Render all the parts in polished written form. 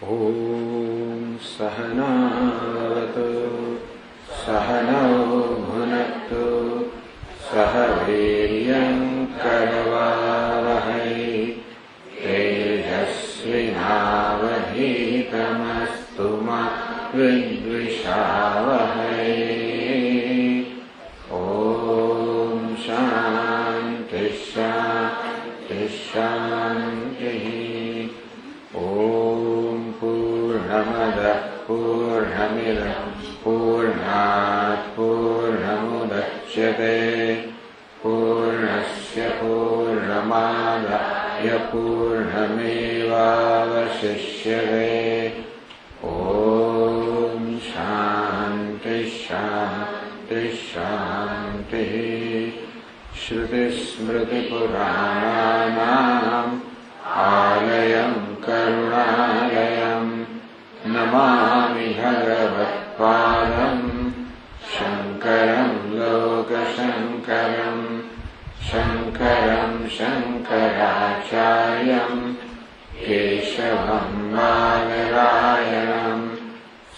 ॐ सहनावतु सहनौ भुनक्तु सह वीर्यं करवावहै तेजस्विनावधीतमस्तु मा विद्विषावहै। ॐ शान्ति शान्ति शान्तिः। ॐ पूर्णमदः पूर्णमिदं पूर्णात् पूर्णमुदच्यते पूर्णस्य पूर्णमादाय पूर्णमेवावशिष्यते। ॐ शान्ति शान्ति शान्तिः। श्रुतिस्मृतिपुराणानाम् आलयं करुणालयं नमामि भगवत्पादं शङ्करं लोकशङ्करं शङ्करं शङ्कराचार्यं केशवं बादरायणं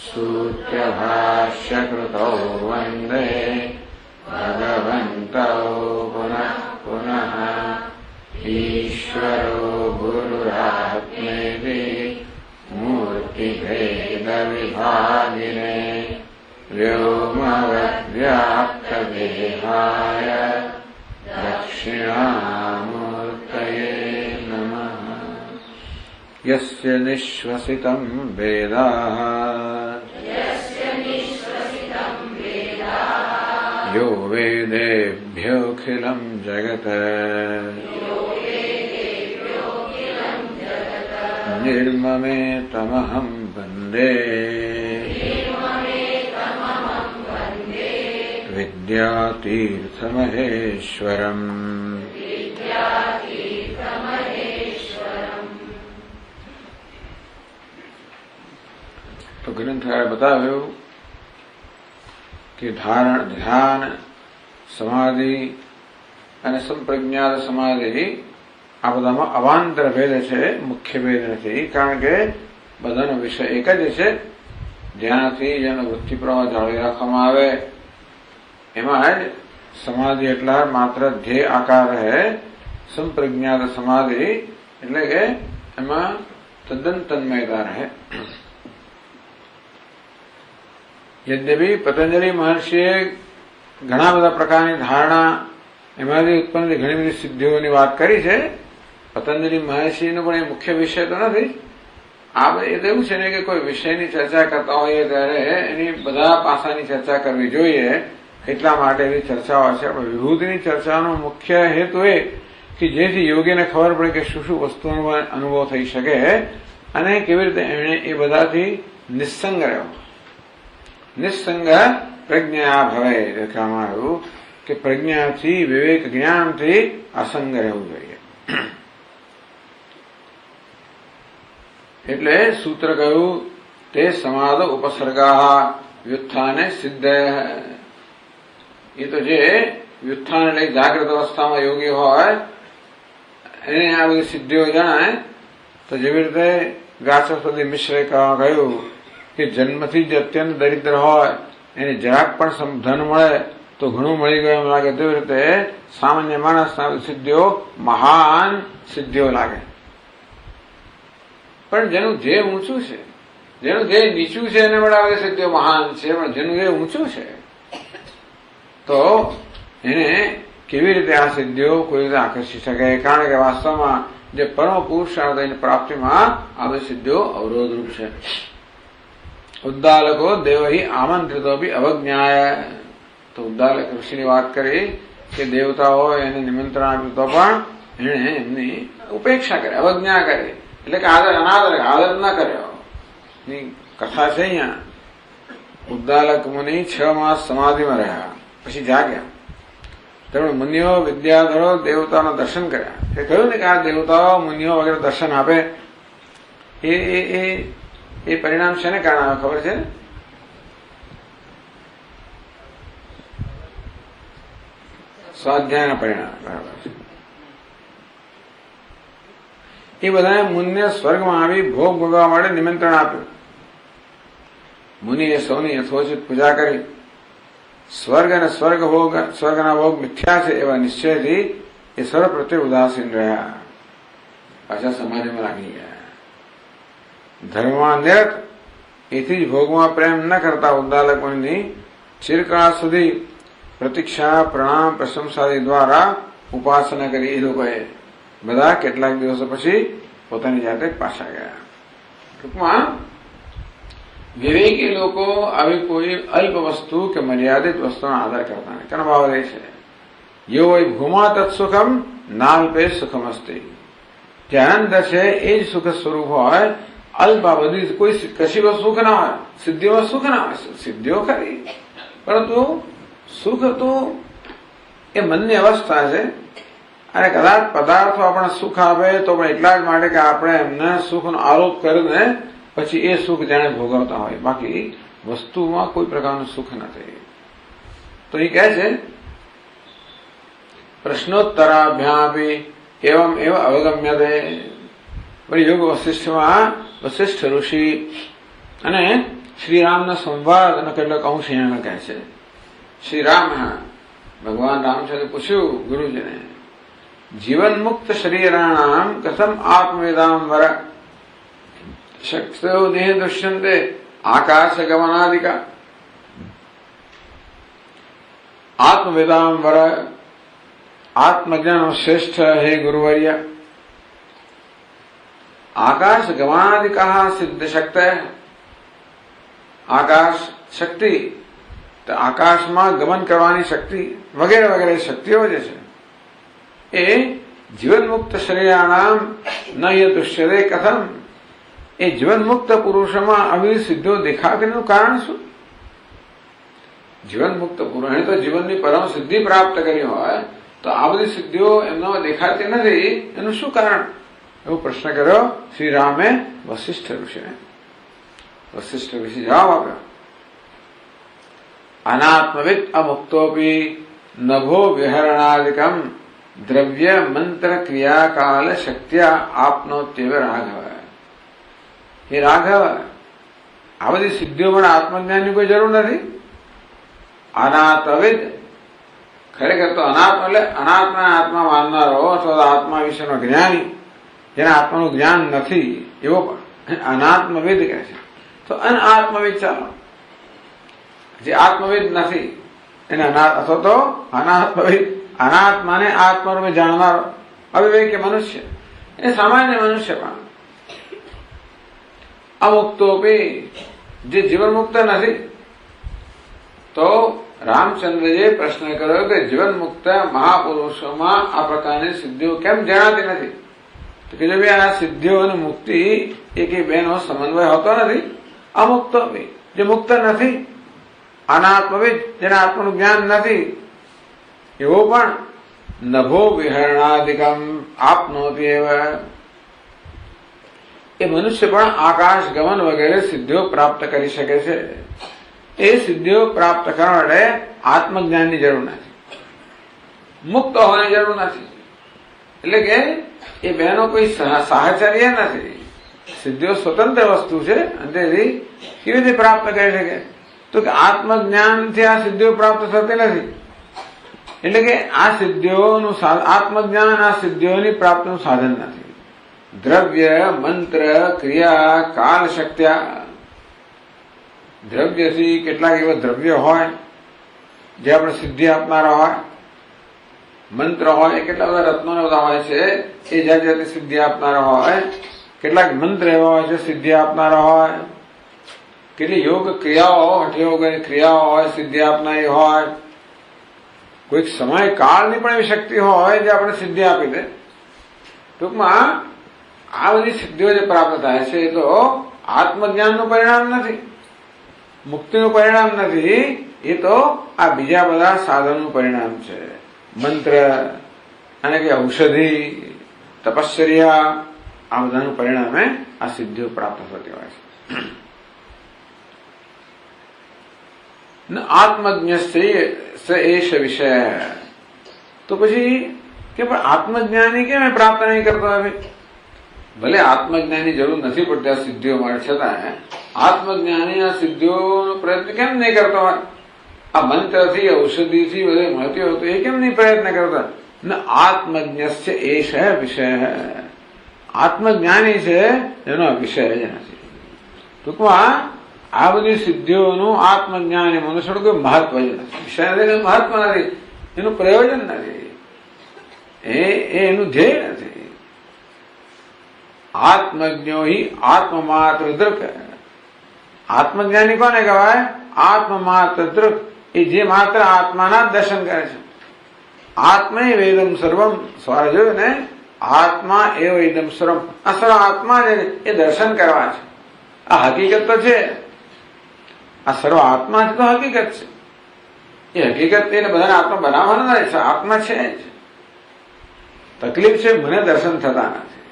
सूत्रभाष्यकृतौ वन्दे भगवन्तौ पुनः पुनः। ईश्वरो गुरुरात्मेति मूर्तिभेदविभागिने व्योमवद्व्याप्तदेहाय दक्षिणामूर्तये नमः। यस्य निःश्वसितं वेदाः यो वेदेभ्योऽखिलं जगत् निर्ममेतमहं वन्दे विद्यातीर्थमहेश्वरम्। तो ग्रंथकार बताव्यो कि धारण ध्यान समाधि અને સંપ્રજ્ઞાત સમાધિ આ બધામાં અવાંતર ભેદ છે, મુખ્ય ભેદ નથી. કારણ કે બધાનો વિષય એક જ છે. ધ્યાનથી જેનો વૃત્તિ પ્રવાહ જાળવી રાખવામાં આવે એમાં જ સમાધિ એટલા માત્ર ધ્યેય આકાર રહે. સંપ્રજ્ઞાત સમાધિ એટલે કે એમાં તદ્દન તન્મયતા રહે. યદ્યપિ પતંજલિ મહર્ષિએ ઘણા બધા પ્રકારની ધારણા એમાંથી ઉત્પન્ન ઘણી બધી સિદ્ધિઓની વાત કરી છે. પતંજલિ મહર્ષિનો પણ એ મુખ્ય વિષય તો નથી. આ એ તો એવું છે ને કે કોઈ વિષયની ચર્ચા કરતા હોઈએ ત્યારે એની બધા પાસાની ચર્ચા કરવી જોઈએ. એટલા માટે એવી ચર્ચાઓ છે. પણ વિભૂતિની ચર્ચાનો મુખ્ય હેતુ એ કે જેથી યોગીને ખબર પડે કે શું શું વસ્તુઓનો અનુભવ થઈ શકે અને કેવી રીતે એમણે એ બધાથી નિસ્સંગ રહ્યો. નિસ્સંગ પ્રજ્ઞા ભવે લખવામાં આવ્યું કે પ્રજ્ઞાથી વિવેક જ્ઞાનથી અસંગ રહેવું જોઈએ. એટલે સૂત્ર કહ્યું તે સમાદ ઉપસર્ગા વ્યુત્થાને સિદ્ધ. એ તો જે વ્યુત્થાન એટલે જાગ્રત અવસ્થામાં યોગી હોય એને આ બધી સિદ્ધિઓ જણાય. તો જેવી રીતે વ્યાસસ્પતિ મિશ્રે કહ્યું કે જન્મથી જ અત્યંત દરિદ્ર હોય એને જરાક પણ ધન મળે તો ઘણું મળી ગયું એમ લાગે. તેવી રીતે સામાન્ય માણસના સિદ્ધિઓ મહાન સિદ્ધિઓ લાગે. પણ જેનું ધ્યેય ઊંચું છે, જેનું ધ્યેય નીચું છે એને મળે સિદ્ધિઓ મહાન છે. પણ જેનું ધ્યેય ઊંચું છે તો એને કેવી રીતે આ સિદ્ધિઓ કોઈ રીતે આકર્ષી શકે? કારણ કે વાસ્તવમાં જે પરમ પુરુષાર્થની પ્રાપ્તિમાં આ બધી સિદ્ધિઓ અવરોધરૂપ છે. ઉદ્દાલકો દેવહી આમંત્રિતો બી અવજ્ઞાય. તો ઉદ્દાલક ઋષિની વાત કરી કે દેવતાઓ એને નિમંત્રણ આપ્યું તો પણ એને એમની ઉપેક્ષા કરી, અવજ્ઞા કરી. એટલે કે આદર અનાદર આદર ન કર્યો. ની કથા છે અહીંયા. ઉદ્દાલક મુનિ 6 માસ સમાધિમાં રહ્યા, પછી જાગ્યા. તેમણે મુનિઓ વિદ્યાધરો દેવતાના દર્શન કર્યા. એ કહ્યું ને કે આ દેવતાઓ મુનિઓ વગેરે દર્શન આપે એ પરિણામ શેને કારણે આવે ખબર છે? સ્વાધ્યાયના પરિણામ. બરાબર છે. એ બધાએ મુનિને સ્વર્ગમાં આવી ભોગ ભોગવવા માટે નિમંત્રણ આપ્યું. મુનિએ સૌની યથોચિત પૂજા કરી. સ્વર્ગ અને સ્વર્ગના ભોગ મિથ્યા છે એવા નિશ્ચયથી એ સર્વ પ્રત્યે ઉદાસીન રહ્યા. પાછા સમાધિમાં લાગી ગયા. ધર્મમાં નિરત, એથી જ ભોગમાં પ્રેમ ન કરતા ઉદ્દાલક મુનિની ચિરકાળ સુધી પ્રતીક્ષા, પ્રણામ, પ્રશંસાદી દ્વારા ઉપાસના કરી. એ લોકોએ બધા કેટલાક દિવસો પછી પોતાની જાતે પાછા ગયા. ટૂંકમાં વિવેકી લોકો આવી કોઈ અલ્પ વસ્તુ કે મર્યાદિત વસ્તુનો આદર કરતા નહીં. કારણ ભાવ રહે છે યો વૈ ભૂમા તત્સુખમ નાલ્પે સુખમ અસ્તિ. જે આનંદ છે એ જ સુખ સ્વરૂપ હોય. અલ્પ બધી કોઈ કશી સુખ ના હોય, સિદ્ધિઓમાં સુખ ના હોય. સિદ્ધિઓ ખરી, પરંતુ સુખ તો એ મનની અવસ્થા છે. અને કદાચ પદાર્થો આપણને સુખ આપે તો પણ એટલા જ માટે કે આપણે એમને સુખનો આરોપ કરીને પછી એ સુખ જાણે ભોગવતા હોય. બાકી વસ્તુમાં કોઈ પ્રકારનું સુખ નથી. તો એ કહે છે પ્રશ્નોત્તરાભ્યાપી એવમ એવ અવગમ્યતે. યોગ વશિષ્ઠમાં વશિષ્ઠ ઋષિ અને શ્રીરામના સંવાદનો કેટલોક અંશ અહીંયા કહે છે. શ્રીરામ ભગવાન રામચંદ્ર પૂછ્યું ગુરુજીને, જીવન મુક્ત શરીરાણામ કથમ આત્મવેદામ વર શક્તો દેહ દુષ્યંતે આકાશ ગમનાદિકા. આત્મવેદામ વર, આત્મજ્ઞાન શ્રેષ્ઠ હે ગુરુવર્ય. આકાશ ગમનાદિકા સિદ્ધ શક્ત. આકાશ શક્તિ, આકાશમાં ગમન કરવાની શક્તિ વગેરે વગેરે શક્તિઓ જે છે એ જીવન મુક્ત શરીરાણામ ન દુષ્યતે કથમ. એ જીવન મુક્ત પુરુષોમાં આવી સિદ્ધિઓ દેખાતીનું કારણ શું? જીવન મુક્ત પુરુષે તો જીવનની પરમ સિદ્ધિ પ્રાપ્ત કરી હોય તો આ બધી સિદ્ધિઓ એમનામાં દેખાતી નથી, એનું શું કારણ? એવો પ્રશ્ન કર્યો શ્રી રામે વશિષ્ઠ ઋષિને. વશિષ્ઠ ઋષિ જવાબ આપ્યો, અનાત્મવિદ અમુક્તોપી નભો વિહરણાદિકમ દ્રવ્ય મંત્ર ક્રિયાકાલ શક્ત્યા આપનોત્યવ રાઘવ. હે રાઘવ, આ બધી સિદ્ધિઓ પણ આત્મજ્ઞાનની કોઈ જરૂર નથી. અનાત્મવિદ, ખરેખર તો અનાત્મ એટલે અનાત્મા આત્મા માનનારો અથવા આત્મા વિશેનો જ્ઞાની, જેને આત્માનું જ્ઞાન નથી એવો પણ અનાત્મવિદ કહે છે. તો અનાત્મવિદ ચાલો, જે આત્મવિદ નથી એને અથવા તો અનાત્મવિદ, અનાત્માને આત્મરૂપે જાણનારો અવિવેકી મનુષ્ય, એ સામાન્ય મનુષ્ય પણ. અમુક્તોપી, જે જીવન મુક્ત નથી. તો રામચંદ્રજીએ પ્રશ્ન કર્યો કે જીવન મુક્ત મહાપુરુષોમાં આ પ્રકારની સિદ્ધિઓ કેમ જણાતી નથી? તો કે ભાઈ આ સિદ્ધિઓ અને મુક્તિ એક બેનો સમન્વય હોતો નથી. અમુક્તોપી, જે મુક્ત નથી, અનાત્મવિદ, જેને આત્માનું જ્ઞાન નથી, એવો પણ નભો વિહરણાદિકમ આપનોતિ એવ. એ મનુષ્ય પણ આકાશ ગમન વગેરે સિદ્ધિઓ પ્રાપ્ત કરી શકે છે. એ સિદ્ધિઓ પ્રાપ્ત કરવા માટે આત્મજ્ઞાનની જરૂર નથી, મુક્ત હોવાની જરૂર નથી. એટલે કે એ બેનો કોઈ સાહચર્ય નથી. સિદ્ધિઓ સ્વતંત્ર વસ્તુ છે અને તેથી કેવી રીતે પ્રાપ્ત કરી શકે? તો કે આત્મજ્ઞાનથી આ સિદ્ધિઓ પ્રાપ્ત થતી નથી. એટલે કે આ સિદ્ધિઓનું આત્મજ્ઞાન આ સિદ્ધિઓની પ્રાપ્તિનું સાધન નથી. દ્રવ્ય મંત્ર ક્રિયા કાલ શક્ત્યા. દ્રવ્યથી કેટલાક એવા દ્રવ્ય હોય જે આપણે સિદ્ધિ આપનારા હોય. મંત્ર હોય, કેટલા બધા રત્નો બધા હોય છે એ જાત જાતની સિદ્ધિ આપનારા હોય. કેટલાક મંત્ર એવા હોય છે સિદ્ધિ આપનારા હોય. કેટલી યોગ ક્રિયાઓ, હઠયોગની ક્રિયાઓ હોય સિદ્ધિ આપનારી હોય. કોઈક સમય કાળની પણ એવી શક્તિ હોય જે આપણે સિદ્ધિ આપી દે. ટૂંકમાં આ બધી સિદ્ધિઓ જે પ્રાપ્ત થાય છે એ તો આત્મજ્ઞાનનું પરિણામ નથી, મુક્તિનું પરિણામ નથી. એ તો આ બીજા બધા સાધનનું પરિણામ છે. મંત્ર અને કે ઔષધિ, તપશ્ચર્યા, આ બધાનું પરિણામે આ સિદ્ધિઓ પ્રાપ્ત થતી હોય છે. આત્મજ્ઞ એશ વિષય. તો પછી કે પણ આત્મજ્ઞાની કેમ પ્રાપ્ત નહીં કરતો? હવે ભલે આત્મજ્ઞાનની જરૂર નથી પડતી આ સિદ્ધિઓ માટે, છતાં આત્મજ્ઞાની આ સિદ્ધિઓનો પ્રયત્ન કેમ નહીં કરતો હોય? આ મંત્રથી ઔષધિથી બધે મળતી હોય તો એ કેમ નહીં પ્રયત્ન કરતા? ન આત્મજ્ઞસ્ય એષ વિષય, આત્મજ્ઞાની છે એનો વિષય જ નથી. ટૂંકમાં આ બધી સિદ્ધિઓનું આત્મજ્ઞાની મનુષ્યનું કોઈ મહત્વ જ નથી. વિષય નથી, મહત્વ નથી, એનું પ્રયોજન નથી, એનું ધ્યેય નથી. આત્મજ્ઞો હિ આત્મમાત્ર દૃક, આત્મજ્ઞાની કોને કહેવાય? આત્મમાત્ર દૃક, એ જે માત્ર આત્માના જ દર્શન કરે છે. આત્મા વેદમ સર્વમ, સ્વર જોયું ને, આત્મા એવ ઇદમ સર્વમ, આ સર્વ આત્મા એ દર્શન કરવા છે. આ હકીકત તો છે, આ સર્વ આત્મા જ તો હકીકત છે. એ હકીકત એને બધાને આત્મા બનાવવાનો નથી, આત્મા છે જ. તકલીફ છે મને દર્શન થતા નથી,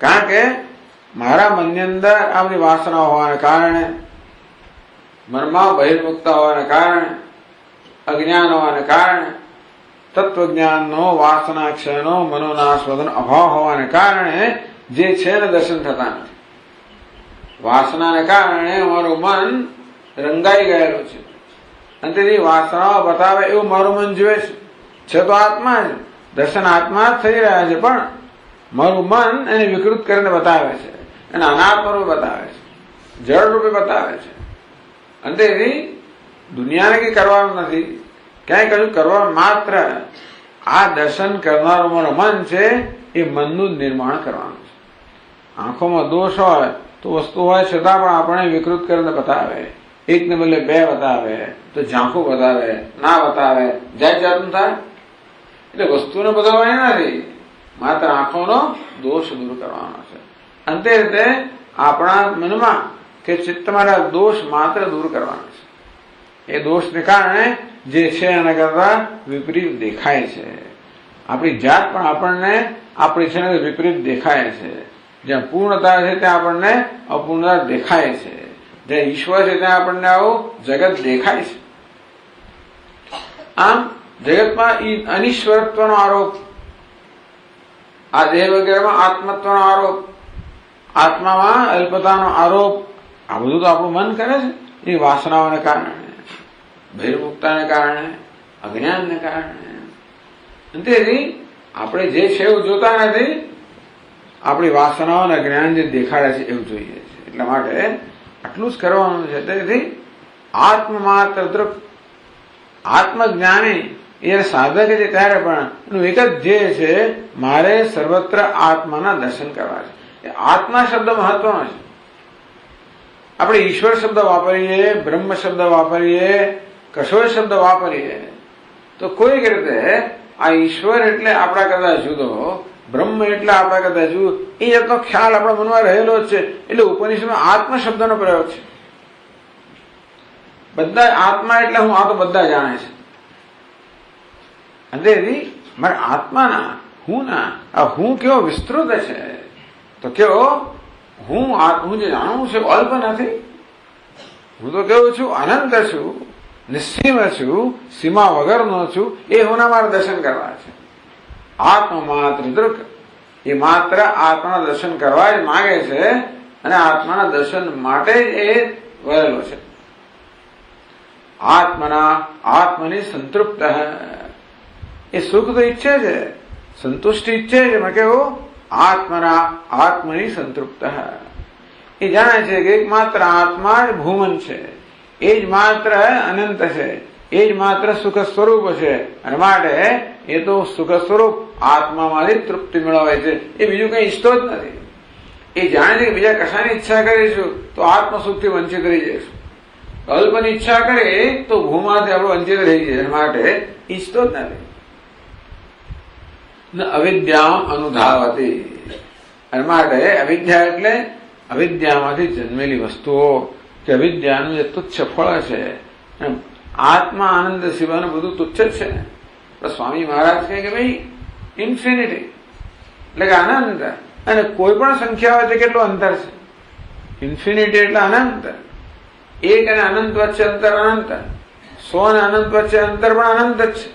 કારણ કે મારા મનની અંદર આ બધી વાસના હોવાને કારણે, મનમાં બહિર્મુખતા હોવાને કારણે, અજ્ઞાન હોવાને કારણે, તત્વજ્ઞાનનો વાસના ક્ષયનો મનોનાસ્વાદનો અભાવ હોવાને કારણે જે છે એને દર્શન થતા નથી. વાસનાને કારણે મારું મન રંગાઈ ગયેલું છે, અને તેથી વાસનાઓ બતાવે એવું મારું મન જુએ છે તો આત્મા જ, દર્શન આત્મા જ થઈ રહ્યા છે, પણ મારું મન એને વિકૃત કરીને બતાવે છે, એને અનાત્મ રૂપે બતાવે છે, જળ રૂપે બતાવે છે. અને તેથી દુનિયાને કઈ કરવાનું નથી, ક્યાંય કશું કરવાનું, માત્ર આ દર્શન કરનારું મારું મન છે એ મનનું જ નિર્માણ કરવાનું છે. આંખોમાં દોષ હોય તો વસ્તુ હોય છતાં પણ આપણે વિકૃત કરીને બતાવે, એકને બદલે બે બતાવે, તો ઝાંખું બતાવે, ના બતાવે, જાત જાતનું થાય. એટલે વસ્તુને બતાવવાની નથી, માત્ર આંખોનો દોષ દૂર કરવાનો છે. અંતે રીતે આપણા મનમાં કે ચિત્તમાં દોષ માત્ર દૂર કરવાનો છે. એ દોષને કારણે જે છે એના કરતા વિપરીત દેખાય છે. આપણી જાત પણ આપણને આપણી છે વિપરીત દેખાય છે. જ્યાં પૂર્ણતા છે ત્યાં આપણને અપૂર્ણતા દેખાય છે. જ્યાં ઈશ્વર છે ત્યાં આપણને આવું જગત દેખાય છે. આમ જગતમાં અનિશ્વરત્વનો આરોપ, આ દેહ વગેરેમાં આત્મત્વનો આરોપ, આત્મામાં અલ્પતાનો આરોપ, આ બધું તો આપણું મન કરે છે. એ વાસનાઓને કારણે, બહિર્મુખતાને કારણે, અજ્ઞાનને કારણે. તેથી આપણે જે છે એવું જોતા નથી, આપણી વાસનાઓ અને જ્ઞાન જે દેખાડે છે એવું જોઈએ છે. એટલા માટે આટલું જ કરવાનું છે. તેથી આત્મમાત્ર દૃક, આત્મજ્ઞાની એ સાધક છે ત્યારે પણ એનું એક જ ધ્યેય છે, મારે સર્વત્ર આત્માના દર્શન કરવા છે. એ આત્મા શબ્દ મહત્વનો છે. આપણે ઈશ્વર શબ્દ વાપરીએ, બ્રહ્મ શબ્દ વાપરીએ, કશો શબ્દ વાપરીએ તો કોઈક રીતે આ ઈશ્વર એટલે આપણા કરતા જુદો, બ્રહ્મ એટલે આપણા કરતા જુદો, એ જાતનો ખ્યાલ આપણા મનમાં રહેલો જ છે. એટલે ઉપનિષદમાં આત્મ શબ્દનો પ્રયોગ છે. બધા આત્મા એટલે હું, આ તો બધા જાણે છે. અંતેથી મારે આત્માના, હું ના, આ હું કેવો વિસ્તૃત છે, તો કેવો હું જે જાણું છું અલ્પ નથી. હું તો કેવું છું, અનંત છું, નિશ્ચિમ છું, સીમા વગરનો છું. એ હુંના મારે દર્શન કરવા છે. આત્મા માત્ર દૃક, એ માત્ર આત્માના દર્શન કરવા જ માગે છે, અને આત્માના દર્શન માટે એ વળેલો છે. આત્મની સંતૃપ્ત, એ સુખ તો ઈચ્છે છે, સંતુષ્ટિ ઈચ્છે છે. મેં કેવું આત્મની સંતૃપ્ત, એ જાણે છે કે એકમાત્ર આત્મા જ ભૂમન છે, એ જ માત્ર અનંત છે, એ જ માત્ર સુખ સ્વરૂપ છે, અને માટે એ તો સુખ સ્વરૂપ આત્મામાંથી તૃપ્તિ મેળવે છે. એ બીજું કઈ ઈચ્છતો જ નથી. એ જાણે છે કે બીજા કશાની ઈચ્છા કરીશું તો આત્મસુખથી વંચિત રહી જઈશું, અલ્પની ઈચ્છા કરીએ તો ભૂમાંથી આપણે વંચિત રહી જઈએ, માટે ઈચ્છતો જ નથી. અવિદ્યા અનુધાવતી, અને માટે અવિદ્યા એટલે અવિદ્યામાંથી જન્મેલી વસ્તુઓ, કે અવિદ્યાનું જે તુચ્છ ફળ છે. આત્મા આનંદ સિવાયનું બધું તુચ્છ જ છે. તો સ્વામી મહારાજ કહે કે ભાઈ ઇન્ફિનિટી એટલે કે અનંત, અને કોઈ પણ સંખ્યા હોય તો કેટલું અંતર છે. ઇન્ફિનિટી એટલે અનંત, એક અને અનંત વચ્ચે અંતર અનંત, 100 અને અનંત વચ્ચે અંતર પણ અનંત જ છે.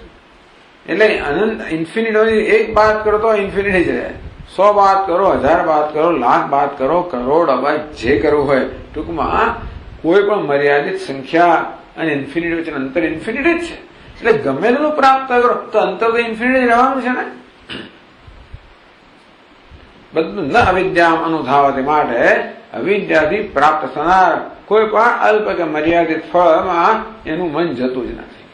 એટલે અનંત ઇન્ફિનિટી એક બાદ કરો તો ઇન્ફિનિટી જ રહે, 100 બાત કરો, 1000 બાત કરો, લાખ બાત કરો, કરોડ અબજ જે કરવું હોય, ટૂંકમાં કોઈ પણ મર્યાદિત સંખ્યા અને ઇન્ફિનિટ વચ્ચે અંતર ઇન્ફિનિટ જ છે. એટલે ગમે તેનું પ્રાપ્ત કરો તો અંતર તો ઇન્ફિનિટ રહેવાનું છે ને. બધું ન અવિદ્યામ અનુધાવતી, માટે અવિદ્યાથી પ્રાપ્ત થનાર કોઈ પણ અલ્પ કે મર્યાદિત ફળમાં એનું મન જતું જ નથી.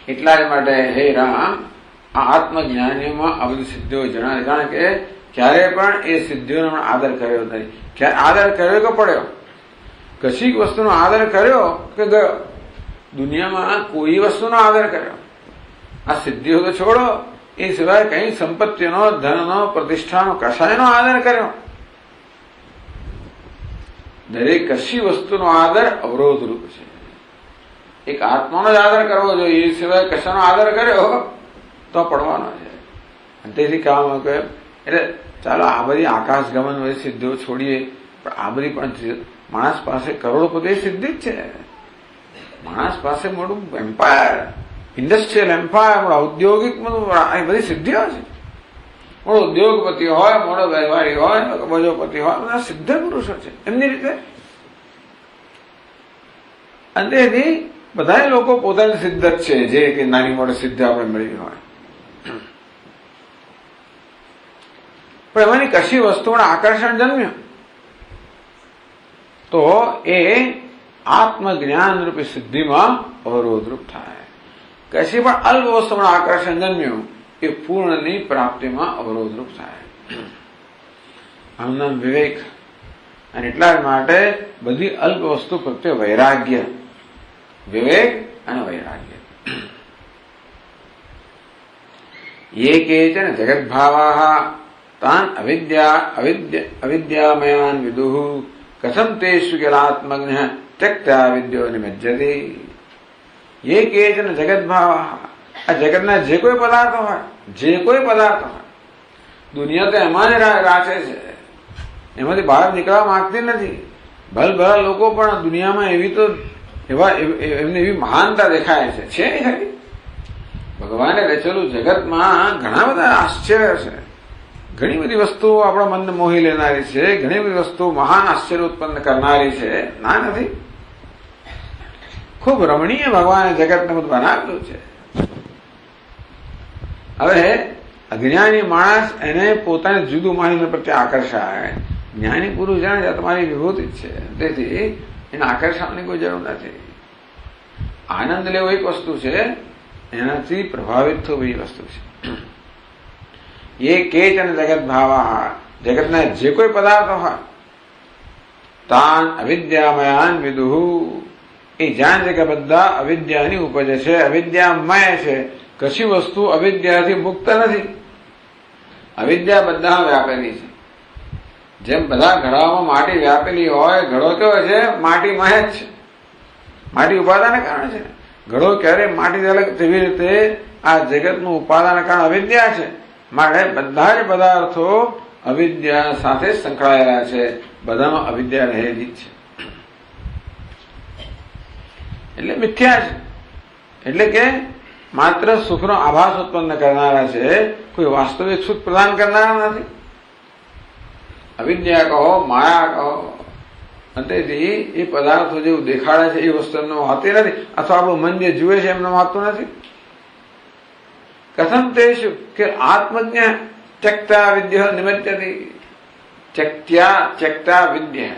એટલા જ માટે હે રામ, આ આત્મજ્ઞાનીઓમાં આ બધી સિદ્ધિઓ જણાવે. કારણ કે ક્યારે પણ એ સિદ્ધિઓનો આદર કર્યો નથી. આદર કર્યો કે પડ્યો, કશીક વસ્તુનો આદર કર્યો કે ગયો. દુનિયામાં કોઈ વસ્તુનો આદર કર્યો, આ સિદ્ધિઓ તો છોડો, એ સિવાય કઈ સંપત્તિનો, ધનનો, પ્રતિષ્ઠાનો, કશાયનો આદર કર્યો. દરેક કશી વસ્તુનો આદર અવરોધ રૂપ છે. એક આત્માનો જ આદર કરવો જોઈએ, એ સિવાય કશાનો આદર કર્યો તો પડવાનો છે. અને તેથી કામ કે એટલે ચાલો આ બધી આકાશગમન બધી સિદ્ધિઓ છોડીએ, પણ આ બધી પણ માણસ પાસે કરોડપતિ સિદ્ધિ જ છે. માણસ પાસે મોટું એમ્પાયર, ઇન્ડસ્ટ્રીયલ એમ્પાયર, મોટો ઔદ્યોગિક એ બધી સિદ્ધિઓ છે. મોટો ઉદ્યોગપતિ હોય, મોટો વેપારી હોય, બજોપતિ હોય, બધા સિદ્ધ પુરુષો છે એમની રીતે. અને તેથી બધા લોકો પોતાની સિદ્ધ જ છે, જે કે નાની મોટી સિદ્ધિ આપણે મેળવી હોય. પણ એમાંની કશી વસ્તુઓને આકર્ષણ જન્મ્યું તો એ આત્મજ્ઞાન રૂપી સિદ્ધિમાં અવરોધરૂપ થાય. કશી પણ અલ્પ વસ્તુમાં આકર્ષણ જન્મ્યું એ પૂર્ણની પ્રાપ્તિમાં અવરોધરૂપ થાય. આનું નામ વિવેક. અને એટલા માટે બધી અલ્પ વસ્તુ પ્રત્યે વૈરાગ્ય, વિવેક અને વૈરાગ્ય. ये केचन जगद्भावाः तान् अविद्यामयान् विदुः कथं तेषु किलात्मज्ञः त्यक्त्वा विद्यो निमज्जते. ये केचन जगद्भावाः, આ જગતના જે કોઈ પદાર્થ હોય, જે કોઈ પદાર્થ હોય, દુનિયા તો એમાં જ રાચે છે, એમાંથી બહાર નીકળવા માંગતી નથી. ભલભલા લોકો પણ દુનિયામાં એવી તો એમને એવી મહાનતા દેખાય છે ખરી. ભગવાને રચેલું જગતમાં ઘણા બધા આશ્ચર્ય છે, ઘણી બધી વસ્તુઓ આપણા મનને મોહી લેનારી છે, ઘણી બધી વસ્તુઓ મહાન આશ્ચર્ય ઉત્પન્ન કરનારી છે. ના નથી, ખૂબ રમણીય ભગવાને જગતને બધું બનાવેલું છે. હવે અજ્ઞાની માણસ એને પોતાને જુદું માનીને પ્રત્યે આકર્ષાય. જ્ઞાની પુરુષ જાણે તમારી વિભૂતિ જ છે, તેથી એને આકર્ષવાની કોઈ જરૂર નથી. આનંદ લેવો એક વસ્તુ છે, એનાથી પ્રભાવિત થવું એ વસ્તુ છે. એ કેચન જગત ભાવા, જગતના જે કોઈ પદાર્થો હોય, તાન અવિદ્યામયાન વિદુહુ, એ જાણ છે કે બધા અવિદ્યાની ઉપજ છે, અવિદ્યામય છે. કશી વસ્તુ અવિદ્યાથી મુક્ત નથી. અવિદ્યા બધા વ્યાપેલી છે. જેમ બધા ઘડામાં માટી વ્યાપેલી હોય, ઘડો કેવો છે? માટીમય જ છે. માટી ઉપાદાનને કારણે છે. ઘડો ક્યારે માટી અલગ, તેવી રીતે આ જગતનું ઉપાદાન કારણ અવિદ્યા છે. માટે બધા જ પદાર્થો અવિદ્યા સાથે સંકળાયેલા છે. બધામાં અવિદ્યા રહેલી જ છે, એટલે મિથ્યા છે. એટલે કે માત્ર સુખનો આભાસ ઉત્પન્ન કરનારા છે, કોઈ વાસ્તવિક સુખ પ્રદાન કરનારા નથી. અવિદ્યા કહો, માયા કહો, તેથી એ પદાર્થો જેવું દેખાડે છે એ વસ્તુ એમને હોતી નથી, અથવા આપણું મન જે જુએ છે એમને હોતું નથી. કથમ તેષુ કે આત્મજ્ઞ ત્યક્તા વિદ્ય નિમજ્જતિ. ત્યક્તા વિદ્ય,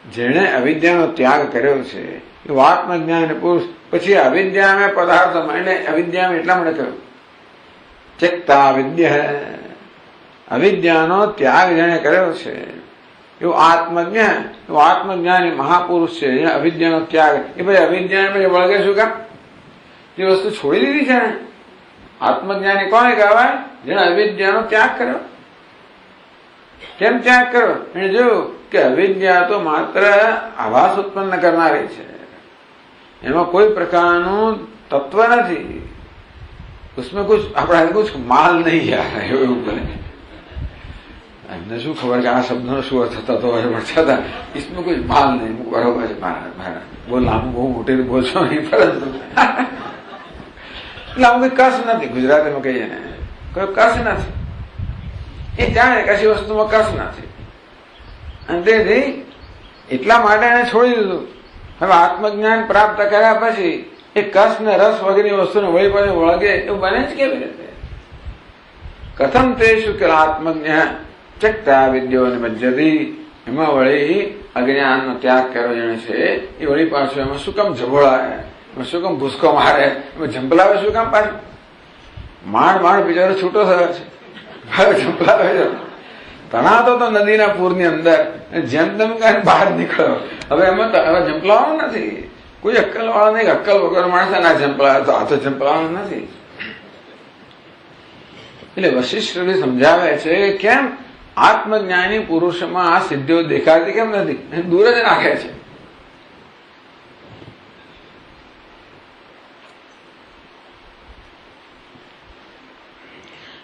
જેણે અવિદ્યાનો ત્યાગ કર્યો છે એવો આત્મજ્ઞાન પુરુષ પછી અવિદ્યામાં પદાર્થોમાં, એટલે અવિદ્યામાં એટલા માટે કહ્યું ત્યક્તા વિદ્ય, અવિદ્યાનો ત્યાગ જેણે કર્યો છે એવું આત્મજ્ઞાની મહાપુરુષ છે. જેને અવિદ્યાનો ત્યાગ, એ પછી અવિદ્યા પછી વળગે શું કામ? જે વસ્તુ છોડી દીધી છે ને, આત્મજ્ઞાની કોને કહેવાય? જેને અવિદ્યાનો ત્યાગ કર્યો. કેમ ત્યાગ કર્યો? એને જોયું કે અવિદ્યા તો માત્ર આભાસ ઉત્પન્ન કરનારી છે, એમાં કોઈ પ્રકારનું તત્વ નથી, उसमें कुछ આપણા कुछ માલ નહીં યાર, એવું બને. એમને શું ખબર કે આ શબ્દનો શું અર્થ થતો હોય, પણ છતાં इसमें कुछ માલ નહીં. બરોબર છે મહારાજ, બહુ લાંબુ બહુ મોટેથી બોલશો નહીં, પરંતુ એટલે આવું કઈ કસ નથી. ગુજરાતીમાં કહીએ ને કોઈ કસ નથી. એ જાણે કશી વસ્તુમાં કસ નથી અને તેથી એટલા માટે એને છોડી દીધું. હવે આત્મજ્ઞાન પ્રાપ્ત કર્યા પછી એ કસ ને રસ વગેરેની વસ્તુને વળી પાછી વળગે એવું બને જ કેવી રીતે? કથમ તે શું કે આત્મજ્ઞાન ચકતા વિદ્યો નિમજ્જતી, એમાં વળી અજ્ઞાનનો ત્યાગ કર્યો જેને છે એ વળી પાછું એમાં શું કામ ઝબોળાય, એમાં શું કામ ભૂસકો મારે, એમાં ઝંપલાવે શું કામ? પાછું માંડ બિચારો છૂટો થયો છે, ઝંપલાવે છે. તણાતો તો નદીના પૂરની અંદર જેમ તેમ કઈ બહાર નીકળ્યો. હવે એમાં હવે ઝંપલાવાનું નથી. કોઈ અક્કલ વાળા નહીં, અક્કલ વગર માણસ ના ઝંપલાવે તો આ તો ઝંપલાવાનું નથી. એટલે વશિષ્ઠ સમજાવે છે કેમ આત્મજ્ઞાની પુરુષમાં આ સિદ્ધિઓ દેખાતી કેમ નથી, દૂર જ રાખે છે.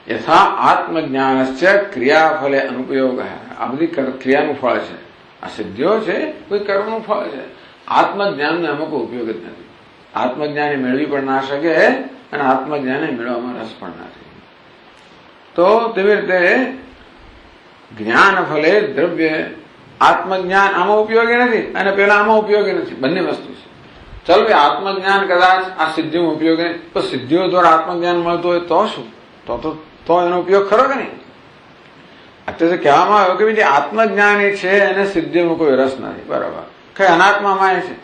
યથા આત્મજ્ઞાનસ્ય ક્રિયાફલે અનુપયોગ. આ બધી ક્રિયાનું ફળ છે. આ સિદ્ધિઓ છે કોઈ કર્મનું ફળ છે. આત્મજ્ઞાનનો એમાં કોઈ ઉપયોગ જ નથી. આત્મજ્ઞાને મેળવી પણ ના શકે અને આત્મજ્ઞાને મેળવવામાં રસ પણ નથી. તો તેવી રીતે જ્ઞાન ફલે દ્રવ્ય, આત્મજ્ઞાન આમાં ઉપયોગી નથી અને પેલા આમાં ઉપયોગી નથી. બંને વસ્તુ છે. ચાલો ભાઈ આત્મજ્ઞાન કદાચ આ સિદ્ધિમાં ઉપયોગી નહીં, તો સિદ્ધિઓ દ્વારા આત્મજ્ઞાન મળતું હોય તો શું? તો એનો ઉપયોગ ખરો કે નહીં? અત્યારે કહેવામાં આવ્યું કે ભાઈ આત્મજ્ઞાની છે એને સિદ્ધિઓનો કોઈ રસ નથી. બરાબર, કઈ અનાત્મામાં છે.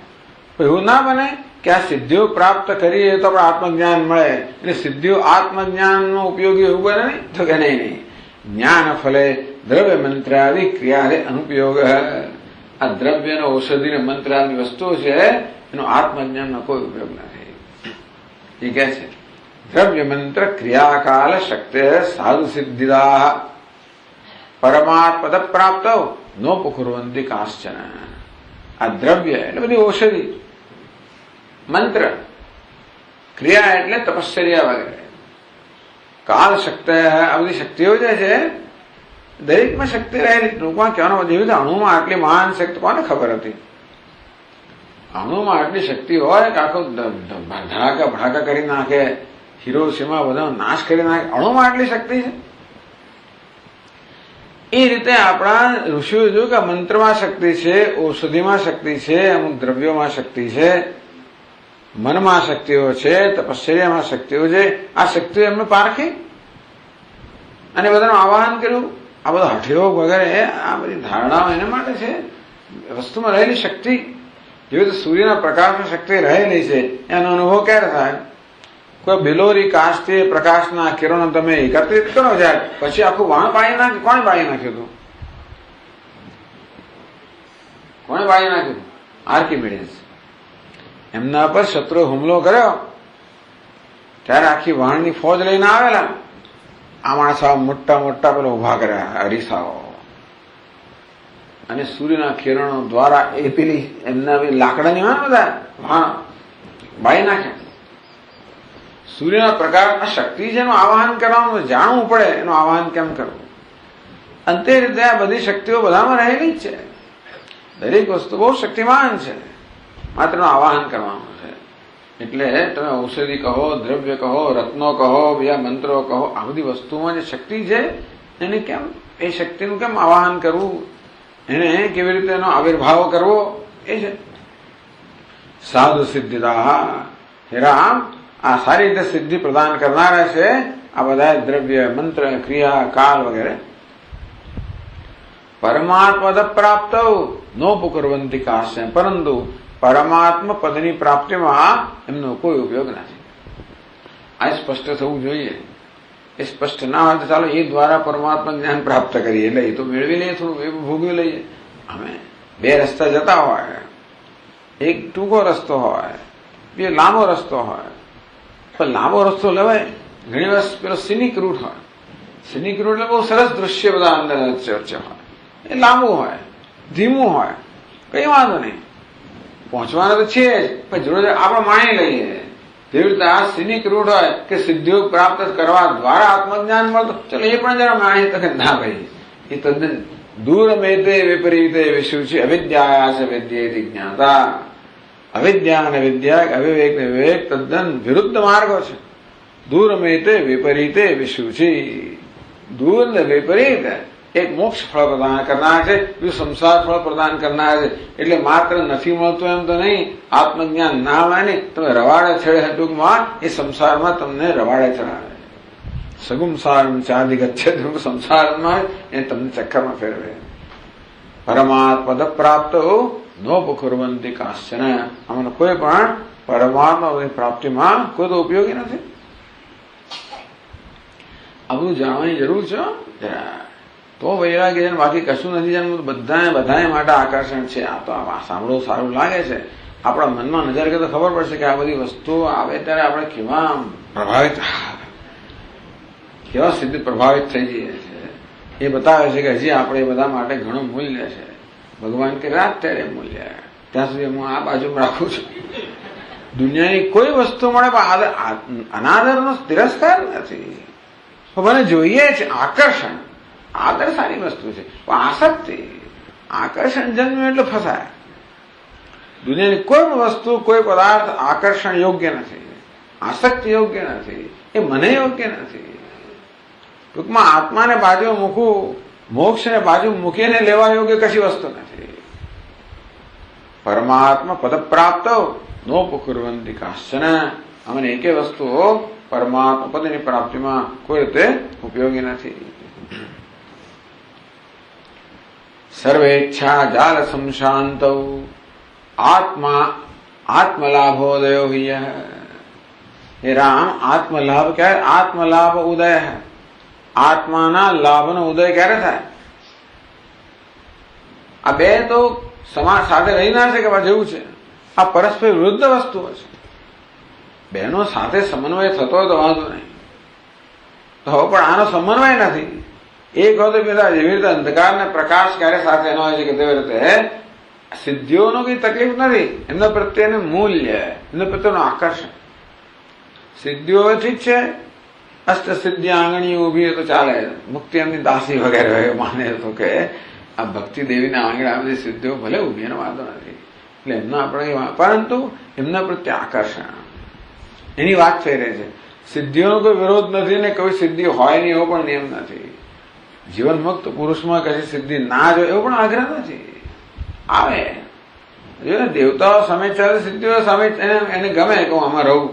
એવું ના બને કે આ સિદ્ધિઓ પ્રાપ્ત કરીએ તો આપણે આત્મજ્ઞાન મળે એટલે સિદ્ધિઓ આત્મજ્ઞાનનો ઉપયોગી એવું બને નહીં. તો કે નહીં. જ્ઞાન ફલે દ્રવ્ય મંત્રાદિ ક્રિયા અનુપયોગ. આ દ્રવ્ય ઔષધિ મંત્રાદિ વસ્તુઓ છે એનો આત્મજ્ઞાનનો કોઈ ઉપયોગ નથી. એ કે છે દ્રવ્ય મંત્ર ક્રિયાકાલ શક્તિ સાધુ સિદ્ધિદા પરમાત્મદ પ્રાપ્ત નોપકુર્વંતિ કાશ્ચન. આ દ્રવ્ય એટલે બધી ઔષધિ, મંત્ર, ક્રિયા એટલે તપશ્ચર્યા વગેરે, કાલ શક્તિ આ બધી શક્તિઓ જે છે દરેકમાં શક્તિ રહેલી. ટૂંકમાં કહેવાનો જેવી રીતે અણુમાં આટલી મહાન શક્તિ કોને ખબર હતી? અણુમાં આટલી શક્તિ હોય કે આખો ધડાકા ભડાકા કરી નાખે, હિરોશીમા બધા નાશ કરી નાખે, અણુમાં આટલી શક્તિ છે. એ રીતે આપણા ઋષિઓ જોયું કે મંત્રમાં શક્તિ છે, ઔષધિમાં શક્તિ છે, અમુક દ્રવ્યોમાં શક્તિ છે, મનમાં શક્તિઓ છે, તપશ્ચર્યામાં શક્તિઓ છે. આ શક્તિઓ એમને પારખી અને બધાનું આવાહન કર્યું. આ બધા હઠયોગ વગેરે આ બધી ધારણાઓ એના માટે છે. વસ્તુમાં રહેલી શક્તિ જેવી રીતે સૂર્યના પ્રકાશમાં શક્તિ રહેલી છે એનો અનુભવ ક્યારે થાય? કોઈ બિલોરી કાચથી પ્રકાશના કિરણો તમે એકત્રિત કરો જાય પછી આખું વાણ પાડી નાખ્યું. કોણે પાડી નાખ્યું હતું? કોણે પાડી નાખ્યું? આર્કિમિડીઝ. એમના પર શત્રુ હુમલો કર્યો ત્યારે આખી વાણની ફોજ લઈને આવેલા. આ માણસો મોટા મોટા પેલા ઉભા કર્યા અરીસાઓ અને સૂર્યના કિરણો દ્વારા એ પેલી એમના લાકડાની બધા વાણ બાળી નાખ્યા. સૂર્યના પ્રકાશમાં શક્તિ છે એનું આવાહન કરવાનું જાણવું પડે, એનું આવાહન કેમ કરવું. અને તે રીતે આ બધી શક્તિઓ બધામાં રહેલી જ છે. દરેક વસ્તુ બહુ શક્તિમાન છે, માત્ર એનું આવાહન કરવાનું છે. એટલે તમે ઔષધિ કહો, દ્રવ્ય કહો, રત્નો કહો, બીજા મંત્રો કહો, આ બધી વસ્તુમાં જે શક્તિ છે એને કેમ, એ શક્તિનું કેમ આવાહન કરવું, એને કેવી રીતે એનો આવિર્ભાવ કરવો, એ છે સાધુ સિદ્ધિદા. હે રામ, આ સારી રીતે સિદ્ધિ પ્રદાન કરનારા છે આ બધા દ્રવ્ય, મંત્ર, ક્રિયા, કાલ વગેરે. પરમાત્મદ પ્રાપ્ત નોપકુર્વંતિ કાશ્ય, પરંતુ પરમાત્મા પદની પ્રાપ્તિમાં એમનો કોઈ ઉપયોગ નથી. આ સ્પષ્ટ થવું જોઈએ. એ સ્પષ્ટ ના હોય તો ચાલો એ દ્વારા પરમાત્મા જ્ઞાન પ્રાપ્ત કરીએ, એટલે એ તો મેળવી લઈએ, થોડું એ ભોગવી લઈએ. અમે બે રસ્તા જતા હોય, એક ટૂંકો રસ્તો હોય, બે લાંબો રસ્તો હોય. પણ લાંબો રસ્તો લેવાય ઘણી વાર પેલો સિનિક રૂટ હોય. સિનિક રૂટ એટલે બહુ સરસ દૃશ્ય બધા અંદર ચર્ચા હોય. એ લાંબુ હોય, ધીમું હોય, કઈ વાંધો નહીં, પહોંચવાનું તો છે જ, પણ જોડે આપણે માણી લઈએ. તેવી રીતે આ સિનિક રૂટ હોય કે સિદ્ધિઓ પ્રાપ્ત કરવા દ્વારા આત્મજ્ઞાન મળતું, ચલો એ પણ જરા માણી તો ના ભાઈ, એ તદ્દન દૂર મેતે વિપરીતે વિષુ છે. અવિદ્યા છે વિદ્યેતિ જ્ઞાતા. અવિદ્યા અને વિદ્યા, અવિવેક ને વિવેક તદ્દન વિરુદ્ધ માર્ગો છે. દૂરમેતે વિપરીતે વિશુચી. દૂર ને વિપરીત એક મોક્ષ ફળ પ્રદાન કરનાર છે, બીજું સંસાર ફળ પ્રદાન કરનાર છે. એટલે માત્ર નથી મળતું એમ તો નહીં, આત્મજ્ઞાન ના હોય ને તમે રવાડે છેડે ટૂંકમાં એ સંસારમાં તમને રવાડે ચડાવે. સગુમસાર ચાદી ગચ્છે સંસારમાં એ તમને ચક્કરમાં ફેરવે. પરમાત્મદ પ્રાપ્ત નોપકુર્વંતિ કાશ્ચન. આમાં કોઈ પણ પરમાત્મા પ્રાપ્તિમાં કોઈ તો ઉપયોગી નથી. આ બધું જાણવાની જરૂર છે. તો વૈરાગ્ય બાકી કશું નથી જાણવું. બધાને માટે આકર્ષણ છે. આ તો સાંભળવું સારું લાગે છે. આપણા મનમાં નજર કરે તો ખબર પડશે કે આ બધી વસ્તુઓ આવે ત્યારે આપણે કેવા સિદ્ધ પ્રભાવિત થઈ જઈએ છીએ. એ બતાવે છે કે હજી આપણે એ બધા માટે ઘણું મૂલ્ય છે. ભગવાન કે રાત ત્યારે મૂલ્ય, ત્યાં સુધી હું આ બાજુ રાખું છું. દુનિયાની કોઈ વસ્તુ મળે પણ અનાદરનો તિરસ્કાર નથી. મને જોઈએ છે આકર્ષણ. આદર સારી વસ્તુ છે, પણ આસક્તિ, આકર્ષણ જન્મ્યું એટલે ફસાય. દુનિયાની કોઈ વસ્તુ, કોઈ પદાર્થ આકર્ષણ યોગ્ય નથી, આસક્તિ યોગ્ય નથી, એ મને યોગ્ય નથી. ટૂંકમાં આત્માને બાજુ મૂકવું, મોક્ષને બાજુ મૂકીને લેવા યોગ્ય કશી વસ્તુ નથી. પરમાત્મા પદ પ્રાપ્ત નોપકુર્વંતિ કાશ્ચન. અમને એકે વસ્તુઓ પરમાત્મા પદની પ્રાપ્તિમાં કોઈ રીતે ઉપયોગી નથી. સર્વેચ્છા જાલ સંશાંત આત્મલાભોદયો હિય. હે રામ, આત્મલાભ ક્યારે? આત્મલાભ ઉદય. આત્માના લાભનો ઉદય ક્યારે થાય? આ બે તો સમાજ સાથે રહી ના શકે જેવું છે. આ પરસ્પર વિરુદ્ધ વસ્તુઓ છે. બહેનો સાથે સમન્વય થતો હોય તો વાંધો નહીં, તો હવે પણ આનો સમન્વય નથી. એક હોય પેલા જેવી રીતે અંધકાર ને પ્રકાશ ક્યારે સાથે ન હોય છે કે તેવી રીતે સિદ્ધિઓનો કઈ તકલીફ નથી. એમના પ્રત્યેનું મૂલ્ય, એમના પ્રત્યેનું આકર્ષણ. સિદ્ધિઓ ઠીક છે, અષ્ટ સિદ્ધિ આંગણીઓ ઉભી તો ચાલે, મુક્તિ એમની દાસી વગેરે માને તો કે આ ભક્તિ દેવીના આંગણે આ બધી સિદ્ધિઓ ભલે ઉભી, એનો વાંધો નથી. એટલે એમના આપણે, પરંતુ એમના પ્રત્યે આકર્ષણ, એની વાત થઈ રહી છે. સિદ્ધિઓનો કોઈ વિરોધ નથી ને કોઈ સિદ્ધિ હોય નહીં એવો પણ નિયમ નથી. જીવન મુક્ત પુરુષમાં કશી સિદ્ધિ ના જોઈએ એવો પણ આગ્રહ નથી. આવે જો દેવતાઓ સામે ચાલે, સિદ્ધિઓ સામે એને ગમે કે હું આમાં રહું,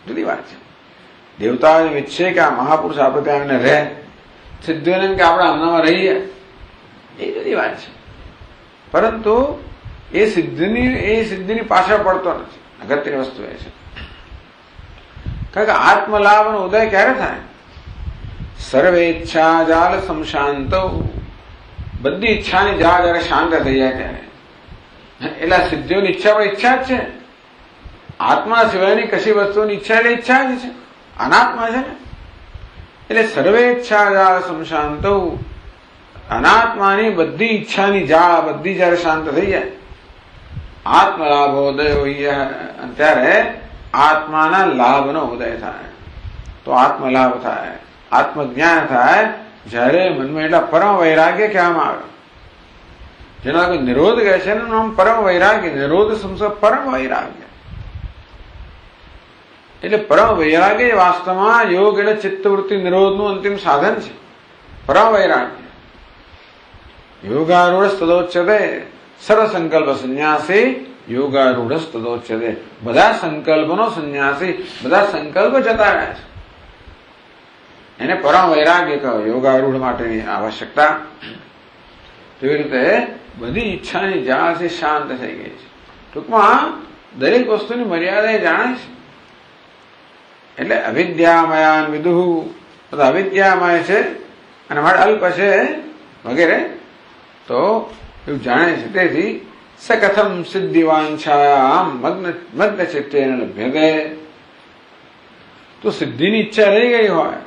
જુદી વાત છે. દેવતાઓ ઈચ્છે કે આ મહાપુરુષ આપણે ત્યાં એને રહે, સિદ્ધિઓને કે આપણે આમનામાં રહીએ, એ જુદી વાત છે. પરંતુ એ સિદ્ધિની પાછળ પડતો નથી. અગત્યની વસ્તુ એ છે. કારણ કે આત્મલાભનો ઉદય ક્યારે થાય? સર્વેચ્છા જાલ સંશાંત. બધી ઈચ્છાની જાળ જયારે શાંત થઈ જાય ત્યારે, એટલે સિદ્ધિઓની ઈચ્છા પણ ઈચ્છા જ છે. આત્મા સિવાયની કશી વસ્તુની ઈચ્છા એટલે ઈચ્છા જ છે, અનાત્મા છે ને. એટલે સર્વેચ્છા જાળ સંશાંત. અનાત્માની બધી ઈચ્છાની જાળ બધી જયારે શાંત થઈ જાય, આત્મલાભોદય હોય, ત્યારે આત્માના લાભનો ઉદય થાય. તો આત્મલાભ થાય, આત્મજ્ઞાન થાય જયારે મનમાં એટલા પરમ વૈરાગ્ય કહેવામાં આવે, જેના કોઈ નિરોધ કહે છે એનું નામ પરમ વૈરાગ્ય. નિરોધ સંસાર પરમ વૈરાગ્ય. એટલે પરમ વૈરાગ્ય વાસ્તવમાં યોગ એટલે ચિત્તવૃત્તિ નિરોધનું અંતિમ સાધન છે. પરમ વૈરાગ્ય યોગારૂઢ તદોચ્યતે. સર્વ સંકલ્પ સંન્યાસી યોગારૂઢ તદોચ્યતે. બધા સંકલ્પનો સંન્યાસી, બધા સંકલ્પ જતા રહ્યા છે, એને પરમ વૈરાગ્ય કહો. યોગારૂઢ માટેની આવશ્યકતા. તેવી રીતે બધી ઈચ્છાની જાળ છે શાંત થઈ ગઈ છે. ટૂંકમાં દરેક વસ્તુની મર્યાદા એ જાણે છે. એટલે અવિદ્યામયાન વિદુઃ, અવિદ્યામય છે અને મારે અલ્પ છે વગેરે, તો એવું જાણે છે. તેથી સકથમ સિદ્ધિવાંછાયામ મગ્ન ચિત્તેન લભ્યતે. તો સિદ્ધિની ઈચ્છા રહી ગઈ હોય,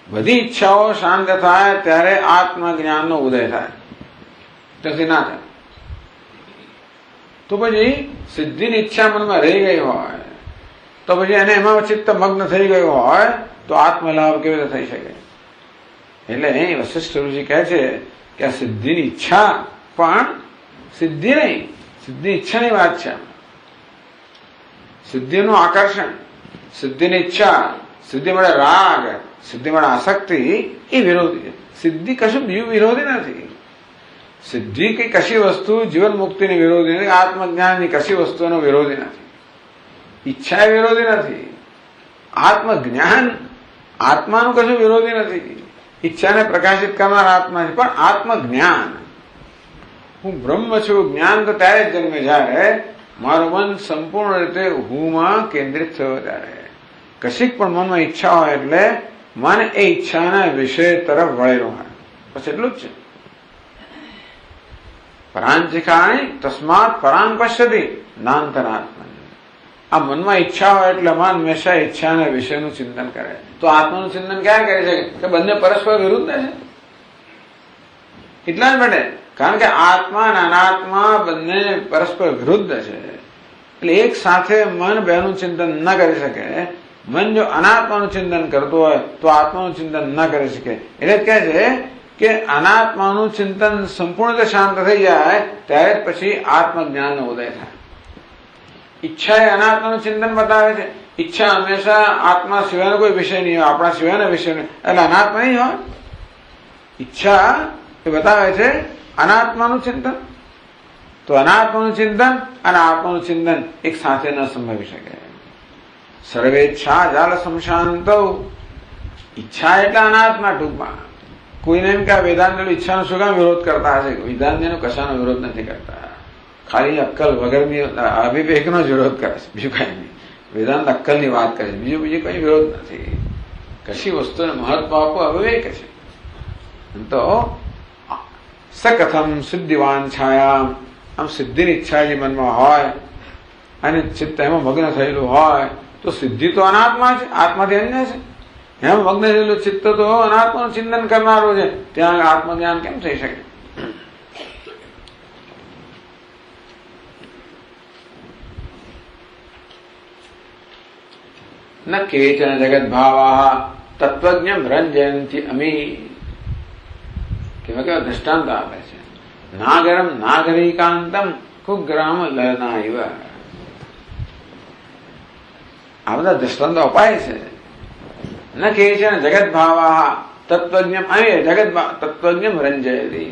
બધી ઈચ્છાઓ શાંત થાય ત્યારે આત્મજ્ઞાનનો ઉદય થાય, ત્યાંથી ના થાય. તો પછી સિદ્ધિની ઈચ્છા મનમાં રહી ગઈ હોય તો પછી એને એમાં ચિત્ત મગ્ન થઈ ગયું હોય તો આત્મલાભ કેવી રીતે થઈ શકે? એટલે અહીં વશિષ્ઠ ઋષિ કહે છે કે આ સિદ્ધિની ઈચ્છા પણ સિદ્ધિ નહીં, સિદ્ધિ ઈચ્છાની વાત છે. સિદ્ધિનું આકર્ષણ, સિદ્ધિની ઈચ્છા, સિદ્ધિ મળે રાગ, સિદ્ધિ મળે આસક્તિ, એ વિરોધી છે. સિદ્ધિ કશું બીજું વિરોધી નથી. સિદ્ધિ કે કશી વસ્તુ જીવન મુક્તિની વિરોધી નથી, આત્મજ્ઞાનની કશી વસ્તુનો વિરોધી નથી, ઈચ્છા એ વિરોધી નથી. આત્મજ્ઞાન આત્માનું કશું વિરોધી નથી. ઈચ્છાને પ્રકાશિત કરનાર આત્મા છે, પણ આત્મજ્ઞાન, હું બ્રહ્મ છું, જ્ઞાન તો ત્યારે જ જન્મે જ્યારે મારું મન સંપૂર્ણ રીતે હુંમાં કેન્દ્રિત થયો ત્યારે. કશીક પણ મનમાં ઈચ્છા હોય એટલે મન એ ઈચ્છાના વિષય તરફ વળેલું હોય, બસ એટલું જ છે. પરાંચિકાણી તસ્માત પરાંગ પશ્યતિ નાંતરાત્મન. આ મનમાં ઈચ્છા હોય એટલે મન હંમેશા ઈચ્છાના વિષયનું ચિંતન કરે. તો આત્માનું ચિંતન ક્યારે કરી શકે કે બંને પરસ્પર વિરુદ્ધ છે? એટલા જ માટે, કારણ કે આત્મા અને અનાત્મા બંને પરસ્પર વિરુદ્ધ છે, એટલે એક સાથે મન બેનું ચિંતન ન કરી શકે. મન જો અનાત્માનું ચિંતન કરતું હોય તો આત્માનું ચિંતન ન કરી શકે. એટલે કહે છે કે અનાત્માનું ચિંતન સંપૂર્ણ રીતે શાંત થઈ જાય ત્યારે પછી આત્મજ્ઞાનનો ઉદય થાય. ઈચ્છા એ અનાત્માનું ચિંતન બતાવે છે. ઈચ્છા હંમેશા આત્મા સિવાયનો કોઈ વિષય નહીં હોય, આપણા સિવાયનો વિષય નહીં, એટલે અનાત્મા નહીં હોય. ઈચ્છા એ બતાવે છે અનાત્માનું ચિંતન. તો અનાત્માનું ચિંતન અને આત્માનું ચિંતન એક સાથે ન સંભવી શકે. સર્વેચ્છા જાલ સંશાંત. ઈચ્છા એટલે અનાત્મા. ટૂંકમાં કોઈને એમ કે આ વેદાંત ઈચ્છાનો શું કામ વિરોધ કરતા હશે? વેદાંતનો કશાનો વિરોધ નથી કરતા, ખાલી અક્કલ વગરની અવિવેકનો જ વિરોધ કરે છે, બીજું કઈ નહીં. વેદાંત અક્કલની વાત કરે છે, બીજું કઈ વિરોધ નથી. કશી વસ્તુને મહત્વ આપવું અવિવેક છે. તો સકથમ સિદ્ધિવાન છાયા. આમ સિદ્ધિની ઈચ્છા જે મનમાં હોય અને ચિત્ત એમાં મગ્ન થયેલું હોય તો સિદ્ધિ તો અનાત્મા છે, આત્માથી અન્ય છે. એમ મગ્ન થયેલું ચિત્ત તો અનાત્માનું ચિંતન કરનારું છે, ત્યાં આત્મજ્ઞાન કેમ થઈ શકે? ન કેચન જગત ભાવા તત્વજ્ઞમ રંજયંતિ અમી. કેવા કેવા દ્રષ્ટાંત આપે છે. નાગરમ નાગરિકાંતમ કુગ્રામ લના ઇવ. આ બધા દ્રષ્ટાંતો અપાય છે. ન કેચન જગત ભાવા તત્વજ્ઞમ અમી. જગત તત્વજ્ઞમ રંજયતિ.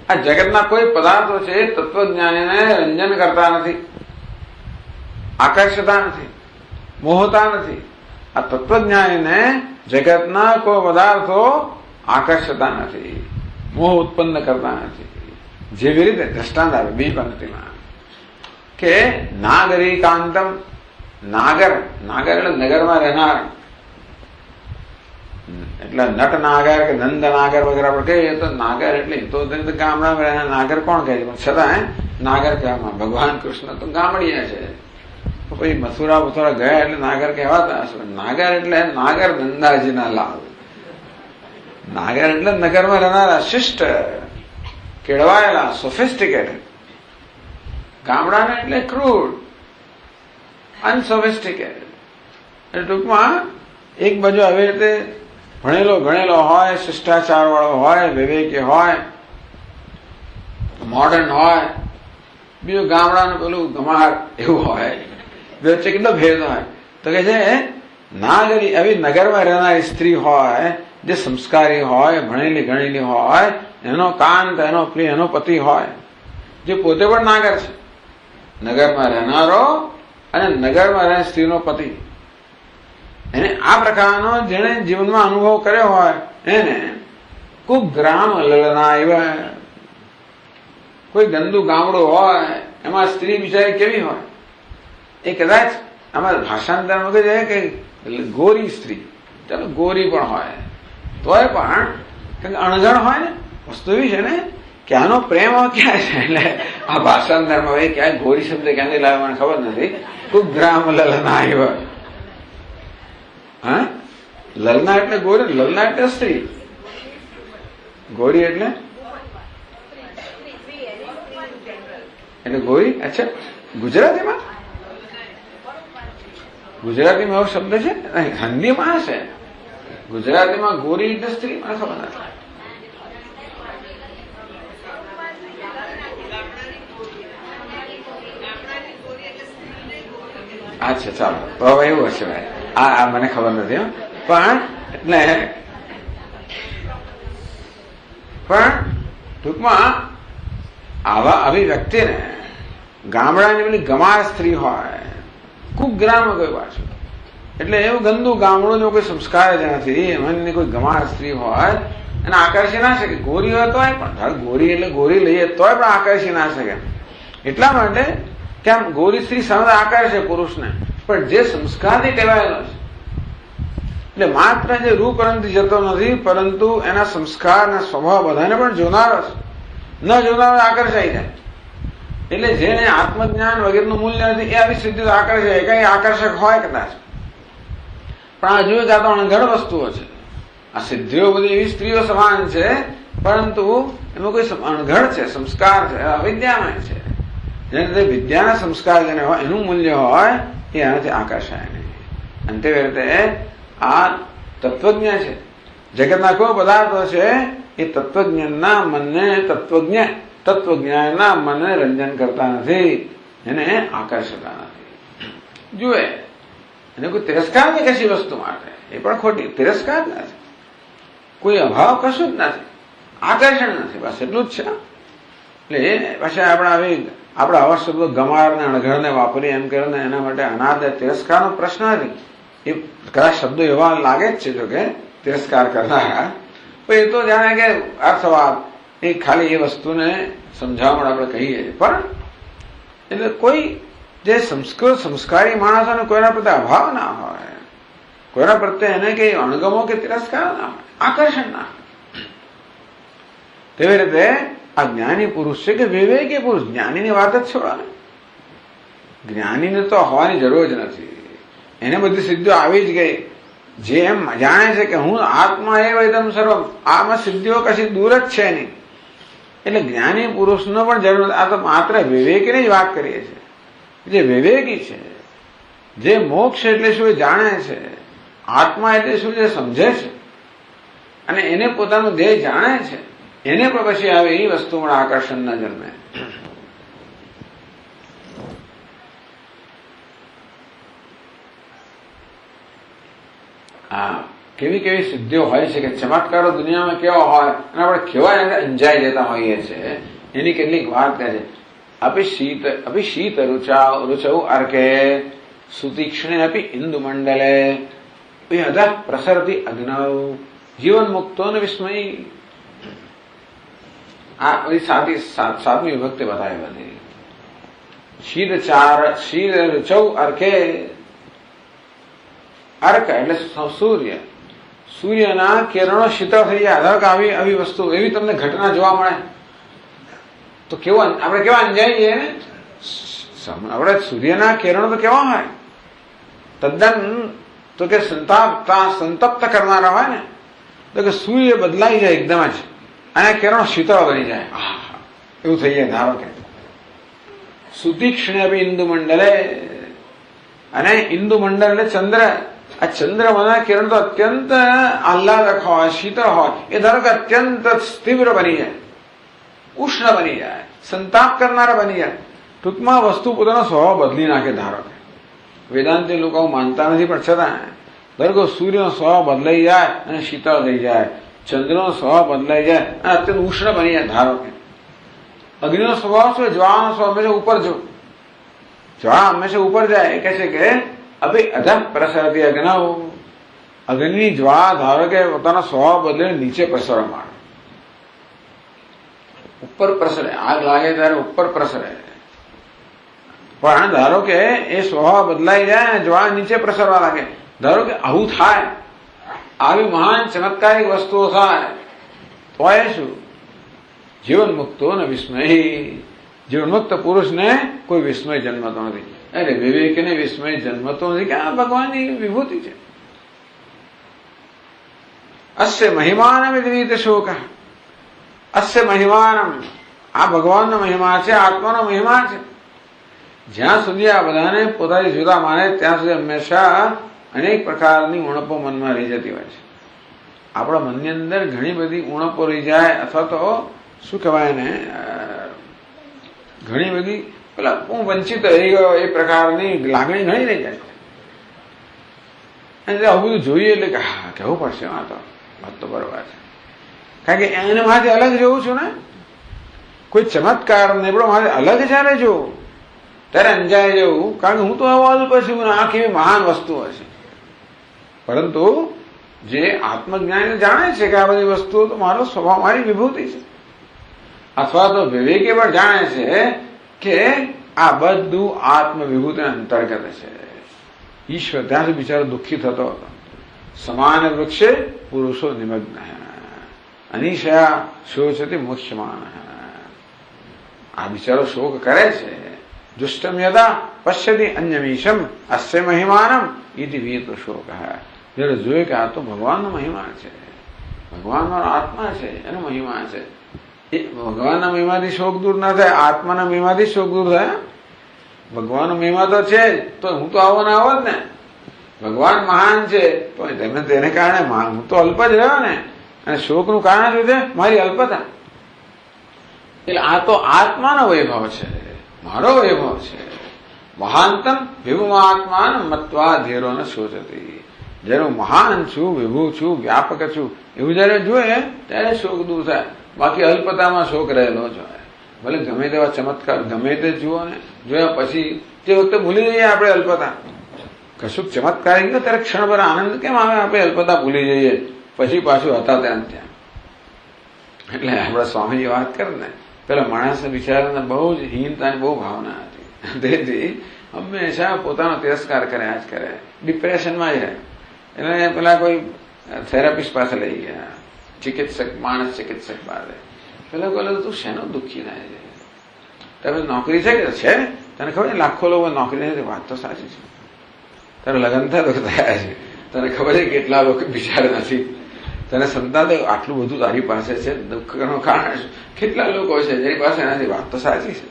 આ જગતના કોઈ પદાર્થો છે તત્વજ્ઞાનીને રંજન કરતા નથી, આકર્ષતા નથી, મોહતા નથી. આ તત્વજ્ઞાનીને જગતના કોઈ પદાર્થો આકર્ષતા નથી, મોહ ઉત્પન્ન કરતા નથી. જેવી રીતે દ્રષ્ટાંત આવે બી પંક્તિમાં કે નાગરિકાંતમ. નાગર, નાગર એટલે નગરમાં રહેનાર, એટલે નટ નાગર કે નંદ નાગર વગેરે આપણે કહીએ તો નાગર એટલે તો ગામડામાં રહેનાર નાગર કોણ કહે છે? પણ છતાં નાગર કહેવામાં ભગવાન કૃષ્ણ તો ગામડિયા છે. પછી મથુરા બથુરા ગયા એટલે નાગર કહેવાતા હશે. નાગર એટલે નાગર નંદાજીના લાલ. નાગર એટલે નગરમાં રહેનારા શિષ્ટ, કેળવાયેલા, સોફિસ્ટિકેટેડ. ગામડાને એટલે ક્રૂડ, અનસોફિસ્ટિકેટેડ. એટલે ટૂંકમાં એક બાજુ આવી રીતે ભણેલો હોય, શિષ્ટાચાર વાળો હોય, વિવેકી હોય, મોડર્ન હોય, બીજું ગામડાનું પેલું ગમાર એવું હોય. વચ્ચે કેટલો ભેદ હોય? તો કે છે નાગરી આવી નગરમાં રહેનારી સ્ત્રી હોય, જે સંસ્કારી હોય, ભણેલી ગણેલી હોય, એનો કાંત, એનો પ્રિય, એનો પતિ હોય, જે પોતે પણ નાગર છે. નગરમાં રહેનારો અને નગરમાં રહેનાર સ્ત્રીનો પતિ, એને આ પ્રકારનો જેને જીવનમાં અનુભવ કર્યો હોય એને કુગ્રામ લલના એવા. કોઈ ગંદુ ગામડું હોય એમાં સ્ત્રી બિચારી કેવી હોય? એ કદાચ અમારા ભાષાંતરમાં કહે છે કે ગોરી સ્ત્રી, ચાલો ગોરી પણ હોય તોય પણ અણઘડ હોય ને. વસ્તુ એવી છે ને કે આનો પ્રેમ ક્યાં છે? એટલે આ ભાષાંતરમાં ક્યાંય ગોરી શબ્દ ક્યાંથી લાવે મને ખબર નથી. કુગ્રામ લલના એવા. હા, લલના એટલે ગોરી, લલના એટલે સ્ત્રી, ગોરી એટલે ગોરી. અચ્છા, ગુજરાતીમાં એવો શબ્દ છે? હિન્દીમાં હશે, ગુજરાતીમાં ગોરી એટલે સ્ત્રી મને ખબર નથી. અચ્છા ચાલો, તો હવે એવું હશે ભાઈ. આ મને ખબર નથી, પણ એટલે પણ ટૂંકમાં આવી વ્યક્તિને ગામડાની પેલી ગમાર સ્ત્રી હોય, કુગ્રામ કોઈ પાછું, એટલે એવું ગંદુ ગામડું કોઈ સંસ્કાર જ નથી, એમની કોઈ ગમાર સ્ત્રી હોય એને આકર્ષી ના શકે. ગોરી હોય તોય પણ ગોરી એટલે ગોરી લઈએ તોય પણ આકર્ષી ના શકે. એટલા માટે કેમ ગોરી સ્ત્રી સામે આકર્ષે પુરુષને, પણ જે સંસ્કારથી ટેવાયેલો છે, એટલે માત્ર જે રૂપ રંગથી જતો નથી, પરંતુ એના સંસ્કાર અને સ્વભાવ બધાને પણ જોનારો છે. ન જોનારો આકર્ષાઈ જાય. એટલે જેને આત્મજ્ઞાન વગેરેનું મૂલ્ય નથી એ આવી સિદ્ધિ આકર્ષાય, કઈ આકર્ષક હોય કદાચ, પણ આ જોયું આ તો અણઘડ વસ્તુઓ છે. આ સિદ્ધિઓ બધી એવી સ્ત્રીઓ સમાન છે, પરંતુ એમાં કોઈ અણઘડ છે, સંસ્કાર છે, અવિદ્યામય છે. જેને તે વિદ્યાના સંસ્કાર જેને હોય એનું મૂલ્ય હોય એ આનાથી આકર્ષાય નહીં. અને તે રીતે આ તત્વજ્ઞ છે, જગતના કોઈ પદાર્થો છે એ તત્વજ્ઞાનના મનને તત્વજ્ઞાનના મનને રંજન કરતા નથી, એને આકર્ષતા નથી. જુએ એને કોઈ તિરસ્કાર નહીં કશી વસ્તુ માટે, એ પણ ખોટી તિરસ્કાર નથી, કોઈ અભાવ કશું જ નથી, આકર્ષણ નથી, બસ એટલું જ છે. એટલે પછી આપણે આવા શબ્દો ગમારને અણઘડને વાપરી એમ કરીને એના માટે અનાદ તિરસ્કારનો પ્રશ્ન નથી. એ કદાચ શબ્દો એવા લાગે જ છે, જો કે તિરસ્કાર કરનારા, પણ એ તો જાણે કે અર્થવાદ એ ખાલી એ વસ્તુને સમજાવવા આપણે કહીએ છીએ. પણ એટલે કોઈ જે સંસ્કારી માણસોને કોઈના પ્રત્યે અભાવ ના હોય, કોઈના પ્રત્યે એને કઈ અણગમો કે તિરસ્કાર ના હોય, આકર્ષણ ના હોય. તેવી રીતે આ જ્ઞાની પુરુષ છે કે વિવેકી પુરુષ, જ્ઞાનીની વાત જ છોડે. જ્ઞાનીને તો હોવાની જરૂર જ નથી, એને બધી સિદ્ધિઓ આવી જ ગઈ. જે એમ જાણે છે કે હું આત્મા એ વૈદમ સર્વમ, આમાં સિદ્ધિઓ કશી દૂર જ છે નહીં, એટલે જ્ઞાની પુરુષનો પણ જરૂર નથી. આ તો માત્ર વિવેકીની જ વાત કરીએ છીએ. જે વિવેકી છે, જે મોક્ષ એટલે શું એ જાણે છે, આત્મા એટલે શું જે સમજે છે, અને એને પોતાનું દેહ જાણે છે, એને પણ પછી આવે એ વસ્તુમાં આકર્ષણ ન જન્મે. હા, કેવી કેવી સિદ્ધિઓ હોય છે કે ચમત્કારો દુનિયામાં કેવા હોય અને આપણે કેવા એને અંજાઈ જતા હોઈએ છીએ, એની કેટલીક વાત કહે છે. અભિ શીત રુચૌ અર્કે સુતીક્ષ્ણે અપી ઇન્દુ મંડલે અધ પ્રસરતી અગ્નૌ જીવન મુક્તો ને વિસ્મયી. આ બધી સાતમી વિભક્તિ બતાવી બધી. શીત રુચૌ અર્કે, અર્ક એટલે સૂર્યના કિરણો શીતળ થઈ જાય. ધારો કે આવી વસ્તુ એવી તમને ઘટના જોવા મળે તો કેવું આપણે કેવા અંજાઈ જઈએ ને. આપણે સૂર્યના કિરણો તો કેવા હોય, તદ્દન તો કે સંતપ્ત કરનારા હોય ને, તો કે સૂર્ય બદલાઈ જાય એકદમ જ, અને કિરણો શીતળ બની જાય, એવું થઈ જાય. ધારો કે સુતીક્ષ્ણે અભી ઇન્દુ મંડલે, અને ઇન્દુ મંડળ એટલે ચંદ્ર, આ ચંદ્રમાના કિરણ તો અત્યંત આહલાદક હોય, શીતળ હોય, એ ધારો કે અત્યંત તીવ્ર બની જાય, ઉષ્ણ બની જાય, સંતાપ કરનારા બની જાય. ટૂંકમાં વસ્તુ પોતાનો સ્વભાવ બદલી નાખે. ધારો કે વેદાંતી લોકો માનતા નથી, પણ છતાં ધારો કે સૂર્યનો સ્વભાવ બદલાઈ જાય અને શીતળ થઈ જાય, ચંદ્રનો સ્વભાવ બદલાઈ જાય અને અત્યંત ઉષ્ણ બની જાય. ધારો કે અગ્નિનો સ્વભાવ શું, જ્વાળાનો સ્વભાવ હંમેશા ઉપર જો, જ્વાળા હંમેશા ઉપર જાય. એ કહે છે કે અભી અધમ પ્રસરતી અગ્નૌ, અગ્નિની જ્વાળા ધારો કે પોતાનો સ્વભાવ બદલીને નીચે પ્રસરવા માંડે, ઉપર પ્રસરે, આગ લાગે ત્યારે ઉપર પ્રસરે. પણ ધારો કે એ સ્વભાવ બદલાઈ જાય અને જ્વાળા નીચે પ્રસરવા લાગે. ધારો કે આવું થાય, આવી મહાન ચમત્કારિક વસ્તુઓ થાય, તો એ શું, જીવન મુક્તો ને વિસ્મય. જીવનમુક્ત પુરુષને કોઈ વિસ્મય જન્મતો નથી. એટલે વિવેકને વિસ્મય જન્મતો નથી કે આ ભગવાનની વિભૂતિ છે. અસ્ય મહિમાનમ વિદિત શોક, અસ્ય મહિમાનમ, આ ભગવાનનો મહિમા છે, આત્માનો મહિમા છે. જ્યાં સુધી આ બધાને પોતાની જુદા માને ત્યાં સુધી હંમેશા અનેક પ્રકારની ઉણપો મનમાં રહી જતી હોય છે. આપણા મનની અંદર ઘણી બધી ઉણપો રહી જાય, અથવા તો શું કહેવાય ને, ઘણી બધી પેલા હું વંચિત રહી ગયો એ પ્રકારની લાગણી ઘણી રહી જાય. અને આવું બધું જોઈએ એટલે કે હા કહેવું પડશે આ તો વાત તો બરોબર છે. કારણ કે એને માથે અલગ જોઉં છું ને, કોઈ ચમત્કાર નીવડો માથે અલગ જયારે જોઉં ત્યારે અંજાય જવું. કારણ કે હું તો આવો અલ્પ છું, આ કેવી મહાન વસ્તુ હશે. પરંતુ જે આત્મજ્ઞાની જાણે છે કે આ બધી વસ્તુઓ તો મારો સ્વભાવ, મારી વિભૂતિ છે, અથવા તો વિવેકી પણ જાણે છે કે આ બધું આત્મવિભૂતિના અંતર્ગત છે. ઈશ્વર ત્યાં સુધી બિચારો દુઃખી થતો હતો. સમાન વૃક્ષે પુરુષો નિમગ્ન અનિશયા શોચતી મુખ્યમાન. આ બિચારો શોક કરે છે. દુષ્ટમ યદા પશ્યતિ અન્યમીશમ અસ્ય મહિમાનમ ઇતિ વીત શોક. જયારે જોયું કે આ તો ભગવાનનો મહિમા છે, ભગવાનનો આત્મા છે, એનો મહિમા છે. એ ભગવાનના મહિમાથી શોક દૂર ના થાય, આત્માના મહિમાથી શોક દૂર થાય. ભગવાનનો મહિમા તો છે જ, તો હું તો આવો ને આવો જ ને. ભગવાન મહાન છે તો તેને કારણે હું તો અલ્પ જ રહ્યો ને. અને શોકનું કારણ શું છે? મારી અલ્પતા. એટલે આ તો આત્માનો વૈભવ છે, મારો વૈભવ છે. મહાનતમ વિભુમાત્માન મત્વા ધીરો ન શોચતી. જયારે હું મહાન છું, વિભુ છું, વ્યાપક છું એવું જયારે જોઈએ ત્યારે શોક દૂર થાય. બાકી અલ્પતામાં શોક રહેલો જ હોય. ભલે ગમે તેવા ચમત્કાર ગમે તે જુઓ ને, જોયા પછી તે વખતે ભૂલી જઈએ આપણે અલ્પતા. કશુંક ચમત્કાર ગયો ત્યારે ક્ષણભર આનંદ કેમ આવે? આપણે અલ્પતા ભૂલી જઈએ, પછી પાછું હતા ત્યાં ત્યાં. એટલે આપણા સ્વામીજી વાત કરે ને, પેલા માણસને બિચારાને બહુ જ હીનતાની બહુ ભાવના હતી. તેથી હંમેશા પોતાનો તિરસ્કાર કર્યા જ કરે, ડિપ્રેશનમાં જ રહે. એટલે પેલા કોઈ થેરાપિસ્ટ પાસે લઈ ગયા, ચિકિત્સક, માણસ ચિકિત્સક પાસે. પેલા બોલે તું શેનો દુઃખી થાય છે? તમે નોકરી છે કે છે? તને ખબર લાખો લોકો નોકરી નથી. વાત તો સાચી છે. તારે લગ્ન થયા છે, તને ખબર છે કેટલા લોકો બિચાર નથી. તને સંતાન આટલું બધું તારી પાસે છે, દુઃખનું કારણ કેટલા લોકો છે જેની પાસે નથી. વાત તો સાચી છે.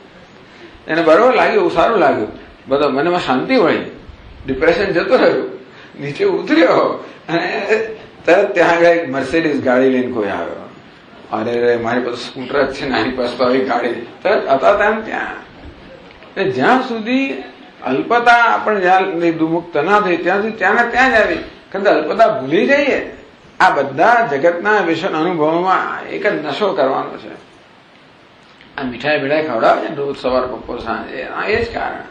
એને બરોબર લાગ્યું, સારું લાગ્યું, બધો મનમાં શાંતિ મળી, ડિપ્રેશન જતો રહ્યું, નીચે ઉતર્યો અને તરત ત્યાં આગળ મર્સિડીઝ ગાડી લઈને કોઈ આવ્યો. અરે મારી પાસે સ્કૂટર જ છે, નાની પાસે તો આવી ગાડી તરત હતા ત્યાં. જ્યાં સુધી અલ્પતા આપણે જ્યાં દુમુક્ત ના થઈ ત્યાં સુધી ત્યાં ત્યાં જ આવી. કારણ કે અલ્પતા ભૂલી જઈએ. આ બધા જગતના વિષય અનુભવમાં એક જ નશો કરવાનો છે. આ મીઠાઈ બીઠાઈ ખવડાવે છે રોજ સવાર બપોર સાંજે, એ જ કારણ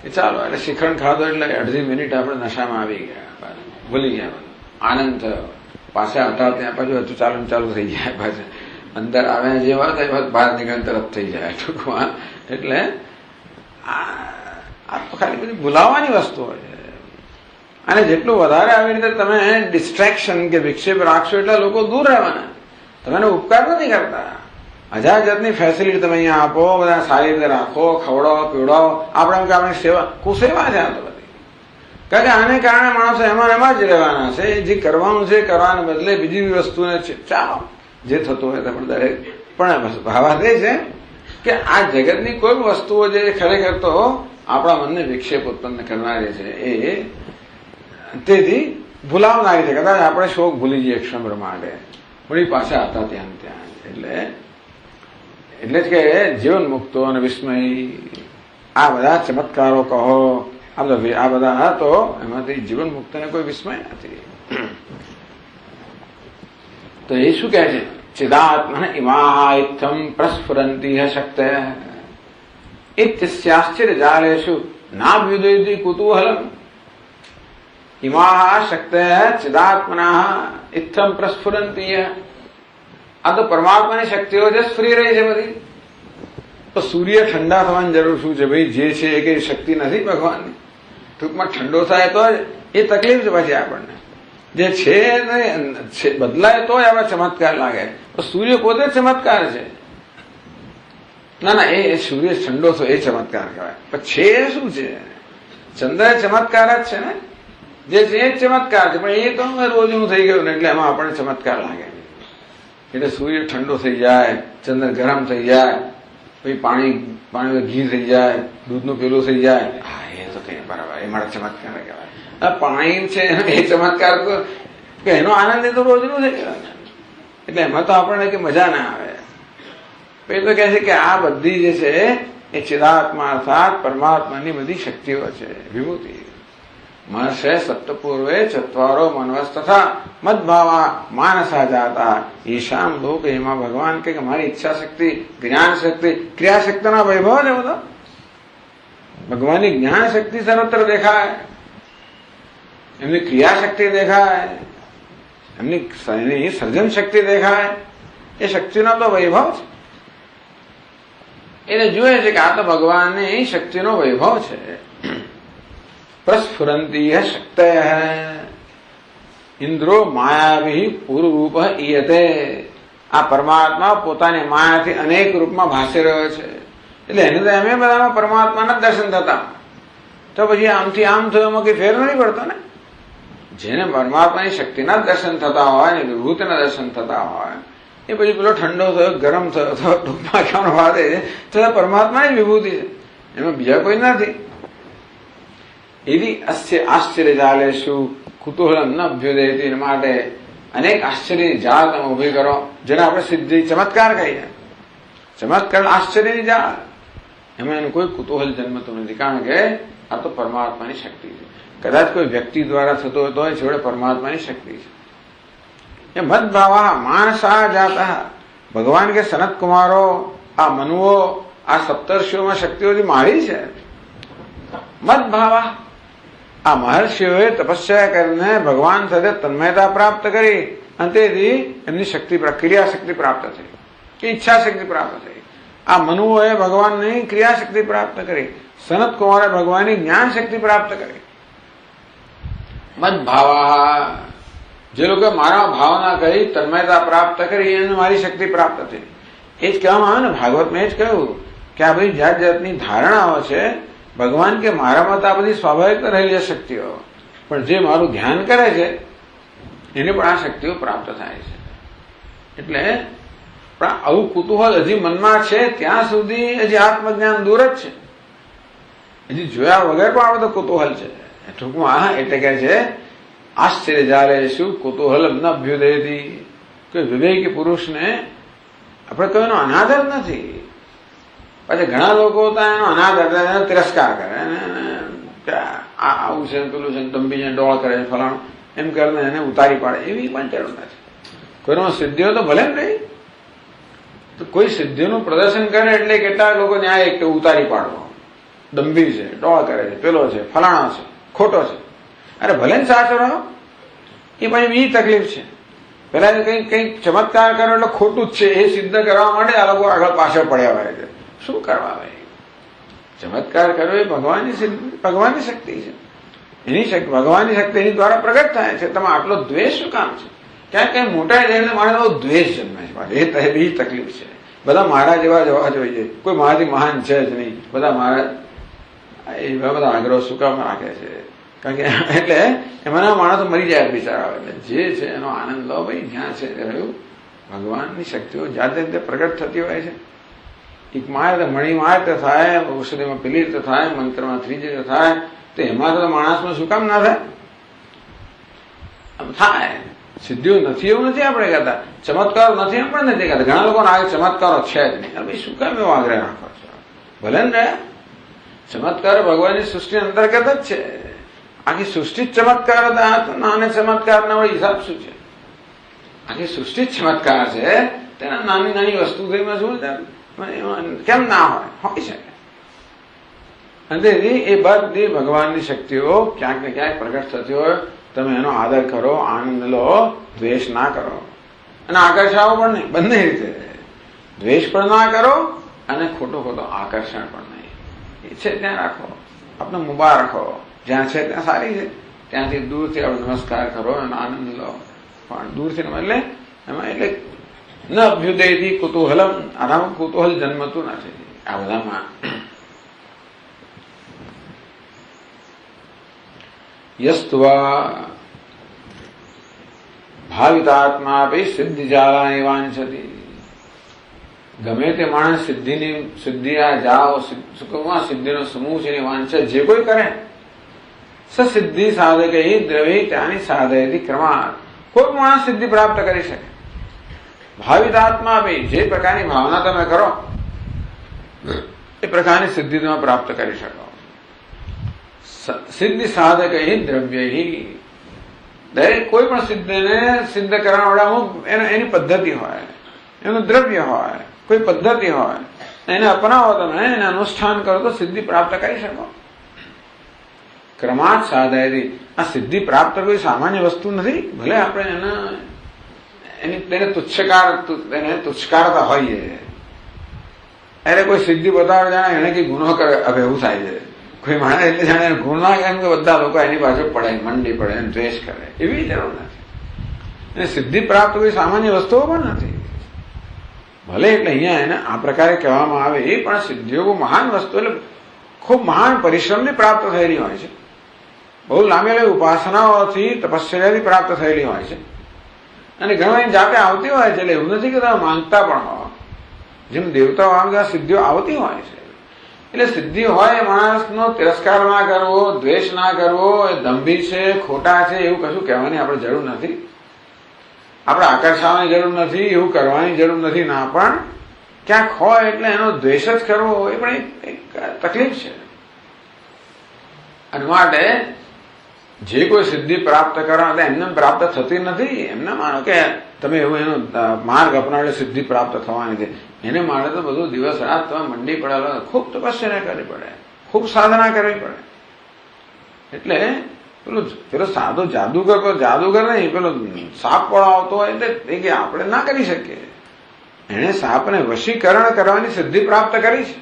કે ચાલો એટલે શિખરણ ખાધો એટલે અડધી મિનિટ આપણે નશામાં આવી ગયા, ભૂલી ગયા, આનંદ થયો. પાછા હતા ત્યાં પાછું હતું ચાલુ થઈ જાય. પાછા અંદર આવ્યા જેવા થાય બહાર નીકળે તરફ થઈ જાય ટૂંકમાં. એટલે આ તો ખાલી બધી ભૂલાવાની વસ્તુઓ છે. અને જેટલું વધારે આવી રીતે તમે ડિસ્ટ્રેક્શન કે વિક્ષેપ રાખશો એટલા લોકો દૂર રહેવાના. તમે એને ઉપકાર નથી કરતા. હજાર જાતની ફેસિલિટી તમે અહીંયા આપો, બધા સારી રીતે રાખો, ખવડાવો, પીવડાવો. આપણે એમ કે આપણે સેવા કુસેવા છે આ તો બધી. કારણ કે આને કારણે માણસો એમાં જ રહેવાના છે. જે કરવાનું છે કરવાને બદલે બીજી વસ્તુને ચાલો જે થતું હોય પણ દરેક. પણ ભાવાર્થ એ છે કે આ જગતની કોઈ વસ્તુઓ જે ખરેખર તો આપણા મનને વિક્ષેપ ઉત્પન્ન કરનારી છે, એ તેથી ભૂલાવનારી છે. કદાચ આપણે શોક ભૂલી જઈએ ક્ષણભર માટે, વળી પાછા હતા ત્યાં ત્યાં. એટલે જ કે જીવન મુક્તો અને વિસ્મય આ બધા ચમત્કારો કહો, આ બધા તો એમાંથી જીવન મુક્તને કોઈ વિસ્મય નથી. તો એ શું કહે છે? ચિદાત્મન ઇમા ઇત્થમ પ્રસ્ફુરંતી શક્તય ઇત્યસ્યાશ્ચર્ય જાલેષુ નાભ્યુદયતિ કુતૂહલમ. ઇમા શક્તય ચિદાત્મના ઇત્થમ પ્રસ્ફુરંતી. આ તો પરમાત્માની શક્તિઓ જે સ્ફુરી રહી છે બધી. તો સૂર્ય ઠંડા થવાની જરૂર શું છે ભાઈ? જે છે એ કઈ શક્તિ નથી ભગવાનની. ટૂંકમાં ઠંડો થાય તો એ તકલીફ છે પછી આપણને. જે છે બદલાય તો આવા ચમત્કાર લાગે. તો સૂર્ય પોતે ચમત્કાર છે. ના એ સૂર્ય ઠંડો થયો એ ચમત્કાર કહેવાય. પણ છે શું છે? ચંદ્ર ચમત્કાર જ છે ને. જે છે એ ચમત્કાર છે, પણ એ તો રોજનું થઈ ગયું ને એટલે એમાં આપણને ચમત્કાર લાગે. એટલે સૂર્ય ઠંડો થઈ જાય, ચંદ્ર ગરમ થઈ જાય, પછી પાણી ઘી થઈ જાય, દૂધનું પેલું થઈ જાય, હા એ તો કઈ બરાબર, એ મારા ચમત્કાર કહેવાય. પાણી છે એ ચમત્કાર તો એનો આનંદ એ તો રોજનું થઈ ગયો. એટલે એમાં તો આપણને કે મજા ના આવે. પછી તો કહે છે કે આ બધી જે છે એ ચિદાત્મા અર્થાત પરમાત્માની બધી શક્તિઓ છે, વિભૂતિ. महर्षे सप्तपूर्वे चत्वारो मनवस तथा मदभावा मानसा जाता ईशाम लोक એમાં ભગવાન કે મારી ઈચ્છા શક્તિ, જ્ઞાન શક્તિ, ક્રિયા શક્તિના વૈભવ ને બધો ભગવાનની જ્ઞાન શક્તિ સર્વત્ર દેખાય, એમની ક્રિયા શક્તિ દેખાય, એમની સર્જન શક્તિ દેખાય. એ શક્તિનો તો વૈભવ છે. એને જોઈએ છે કે આ તો ભગવાનની શક્તિનો વૈભવ છે. પ્રસ્ફુરંતી શક્તય ઇન્દ્રો માયાવી પૂર્વરૂપ ઈયતે. આ પરમાત્મા પોતાની માયાથી અનેક રૂપમાં ભાસી રહ્યો છે. એટલે એને તો એમ બધામાં પરમાત્માના દર્શન થતા. તો પછી આમથી આમ થયું એમાં કઈ ફેર નથી પડતો ને. જેને પરમાત્માની શક્તિના દર્શન થતા હોય ને વિભૂતિના દર્શન થતા હોય એ પછી પેલો ઠંડો થયો, ગરમ થયો, ટૂંકમાં કહેવાનો વાત એ તો પરમાત્માની વિભૂતિ છે, એમાં બીજા કોઈ નથી. એવી અસ્ય આશ્ચર્ય જાલેશું કુતૂહલમ ન અભ્યુદયતી. માટે અનેક આશ્ચર્યની જાળ તમે ઉભી કરો, જેને આપણે સિદ્ધિ ચમત્કાર કહીએ. ચમત્કાર આશ્ચર્યની જાળ, એમાં એનું કોઈ કુતૂહલ જન્મતું નથી, કારણ કે આ તો પરમાત્માની શક્તિ છે. કદાચ કોઈ વ્યક્તિ દ્વારા થતો હોય તો છોડે પરમાત્માની શક્તિ છે. એ મદભાવા માનસા જાતા. ભગવાન કે સનત કુમારો, આ મનુઓ, આ સપ્તર્ષિઓમાં શક્તિઓથી મારી છે. મદભાવા, આ મહર્ષિઓએ તપસ્યા કરીને ભગવાન સાથે તન્મયતા પ્રાપ્ત કરી અને તેથી એમની શક્તિ, ક્રિયા શક્તિ પ્રાપ્ત થઈ કે ઈચ્છા શક્તિ પ્રાપ્ત થઈ. આ મનુઓએ ભગવાનની ક્રિયા શક્તિ પ્રાપ્ત કરી, સનત કુમારે ભગવાનની જ્ઞાન શક્તિ પ્રાપ્ત કરી. મદભાવા, જે લોકો મારા ભાવના કહી તન્મયતા પ્રાપ્ત કરી એને મારી શક્તિ પ્રાપ્ત થઈ. એ જ કહેવામાં આવે ને ભાગવતમાં, એ જ કહ્યું કે આ બધી જાત જાતની ધારણાઓ છે. ભગવાન કે મારામાં તો આ બધી સ્વાભાવિક રહેલી શક્તિઓ, પણ જે મારું ધ્યાન કરે છે એને પણ આ શક્તિઓ પ્રાપ્ત થાય છે. એટલે પણ આવું કુતૂહલ હજી મનમાં છે ત્યાં સુધી હજી આત્મજ્ઞાન દૂર જ છે. હજી જોયા વગર પણ આ બધો કુતૂહલ છે. ટૂંકમાં એટલે કે છે આશ્ચર્ય જાલે શું કુતૂહલ ન અભ્યુદયતી. કોઈ વિવેકી પુરુષને આપણે કહ્યું એનો અનાદર નથી. પછી ઘણા લોકો એનો અનાદર, તિરસ્કાર કરે, આવું છે પેલું છે, તંબીને ડોળ કરે, ફલાણું એમ કરીને એને ઉતારી પાડે, એવી પણ જરૂર નથી. કોઈનો સિદ્ધિઓ તો ભલે નહીં, તો કોઈ સિદ્ધિઓનું પ્રદર્શન કરે એટલે કેટલાક લોકો ન્યાય કે ઉતારી પાડવો, દંભી છે, ડોળ કરે છે, પેલો છે, ફલાણો છે, ખોટો છે. અરે ભલે ને સાચો રહો, એ પછી બીજી તકલીફ છે. પેલા કંઈક ચમત્કાર કરો એટલે ખોટું જ છે એ સિદ્ધ કરવા માટે આ લોકો આગળ પાછળ પડ્યા હોય છે. શું કરવા ભાઈ? ચમત્કાર કર્યો એ ભગવાનની શક્તિ છે. એની શક્તિ, ભગવાનની શક્તિ એની દ્વારા પ્રગટ થાય છે. તમે આટલો દ્વેષ શું કામ છે? ક્યાંક કઈ મોટા જાય મારે બહુ દ્વેષ જન્મે છે. એ બીજી તકલીફ છે. બધા મારા જેવા જવા જોઈએ, કોઈ મારાથી મહાન છે જ નહીં. બધા મારા એવા બધા આગ્રહ શું કામ રાખે છે? કારણ કે એટલે એમાંના માણસો મરી જાય બિચારા. એટલે જે છે એનો આનંદ લો ભાઈ. જ્યાં છે રહ્યું ભગવાનની શક્તિઓ જાતે રીતે પ્રગટ થતી હોય છે. એક માર્ગ મણીમાર્ગ થાય, ઔષધિમાં પેલી રીતે થાય, મંત્રમાં ત્રીજી રીતે થાય, તો એમાં તો માણસમાં શું કામ ના થાય? થાય. સિદ્ધિઓ નથી એવું નથી આપણે કહેતા, ચમત્કારો નથી એમ પણ નથી કહેતા. ઘણા લોકોને આ ચમત્કારો છે જ નહીં. ભાઈ શું કામ એવો આગ્રહ રાખો છો? ભલે ને ચમત્કારો ભગવાનની સૃષ્ટિ અંતર્ગત જ છે. આખી સૃષ્ટિ જ ચમત્કાર હતા. નાના ચમત્કારના વળી હિસાબ શું છે? આખી સૃષ્ટિ જ ચમત્કાર છે. તેના નાની નાની વસ્તુ થઈમાં શું કેમ ના હોય શકે. અને એ બધી ભગવાનની શક્તિઓ ક્યાંક ને ક્યાંક પ્રગટ થતી હોય. તમે એનો આદર કરો, આનંદ લો, દ્વેષ ના કરો અને આકર્ષાવો પણ નહીં. બંને રીતે દ્વેષ પણ ના કરો અને ખોટો આકર્ષણ પણ નહીં. એ છે ત્યાં રાખો, આપણે મુબા રાખો. જ્યાં છે ત્યાં સારી છે, ત્યાંથી દૂરથી આપણે નમસ્કાર કરો અને આનંદ લો. પણ દૂરથી એટલે એમાં એટલે ન અભ્યુદયથી કુતૂહલમ, આનામાં કુતૂહલ જન્મતું નથી. આ બધામાં યસ્ત્વા ભાવિતાત્મા સિદ્ધિ જાળાની વાંછતી. ગમે તે માણસ સિદ્ધિ આ જાઓ સિદ્ધિનો સમૂહ છે એની વાંછા જે કોઈ કરે સિદ્ધિ સાધક દ્રવી ત્યાંની સાધયથી ક્રમાત. કોઈ માણસ સિદ્ધિ પ્રાપ્ત કરી શકે. ભાવિતાત્મા ભાઈ જે પ્રકારની ભાવના તમે કરો એ પ્રકારની સિદ્ધિ તમે પ્રાપ્ત કરી શકો. સિદ્ધિ સાધક દ્રવ્ય દરેક કોઈ પણ સિદ્ધિને સિદ્ધ કરવા એની પદ્ધતિ હોય, એનું દ્રવ્ય હોય, કોઈ પદ્ધતિ હોય, એને અપનાવો તમે, એને અનુષ્ઠાન કરો તો સિદ્ધિ પ્રાપ્ત કરી શકો. ક્રમાત સાધયથી આ સિદ્ધિ પ્રાપ્ત કોઈ સામાન્ય વસ્તુ નથી. ભલે આપણે તેને તુચ્છકારતા હોઈએ. અરે કોઈ સિદ્ધિ બતાવે જાણે એને કઈ ગુનો કરે હવે એવું થાય છે. કોઈ માણસ એટલે જાણે ગુના કેમ કે બધા લોકો એની પાછળ પડે, મંડી પડે, એને દ્વેષ કરે, એવી જરૂર નથી. અને સિદ્ધિ પ્રાપ્ત કોઈ સામાન્ય વસ્તુઓ પણ નથી. ભલે એટલે અહીંયા એને આ પ્રકારે કહેવામાં આવે એ પણ સિદ્ધિઓ બહુ મહાન વસ્તુ, એટલે ખૂબ મહાન પરિશ્રમથી પ્રાપ્ત થયેલી હોય છે. બહુ લાંબી ઉપાસનાઓથી, તપસ્યાથી પ્રાપ્ત થયેલી હોય છે. અને ઘણા એની જાતે આવતી હોય છે. એટલે એવું નથી કે તમે માંગતા પણ હો, જેમ દેવતાઓ આ સિદ્ધિઓ આવતી હોય છે. એટલે સિદ્ધિ હોય માણસનો તિરસ્કાર ના કરવો, દ્વેષ ના કરવો, એ દંભી છે, ખોટા છે એવું કશું કહેવાની આપણે જરૂર નથી. આપણે આકર્ષવાની જરૂર નથી, એવું કરવાની જરૂર નથી. ના પણ ક્યાંક હોય એટલે એનો દ્વેષ જ કરવો એ પણ એક તકલીફ છે. અને માટે જે કોઈ સિદ્ધિ પ્રાપ્ત કરવા એમને પ્રાપ્ત થતી નથી. એમને માનો કે તમે એવું એનો માર્ગ અપનાવે સિદ્ધિ પ્રાપ્ત થવાની છે. એને માટે તો બધું દિવસ રાત તમે મંડી પડેલો, ખૂબ તપસ્યા કરવી પડે, ખૂબ સાધના કરવી પડે. એટલે પેલો સાદો જાદુગર નહીં, પેલો સાપ વાળો આવતો હોય એટલે કે આપણે ના કરી શકીએ. એને સાપને વશીકરણ કરવાની સિદ્ધિ પ્રાપ્ત કરી છે.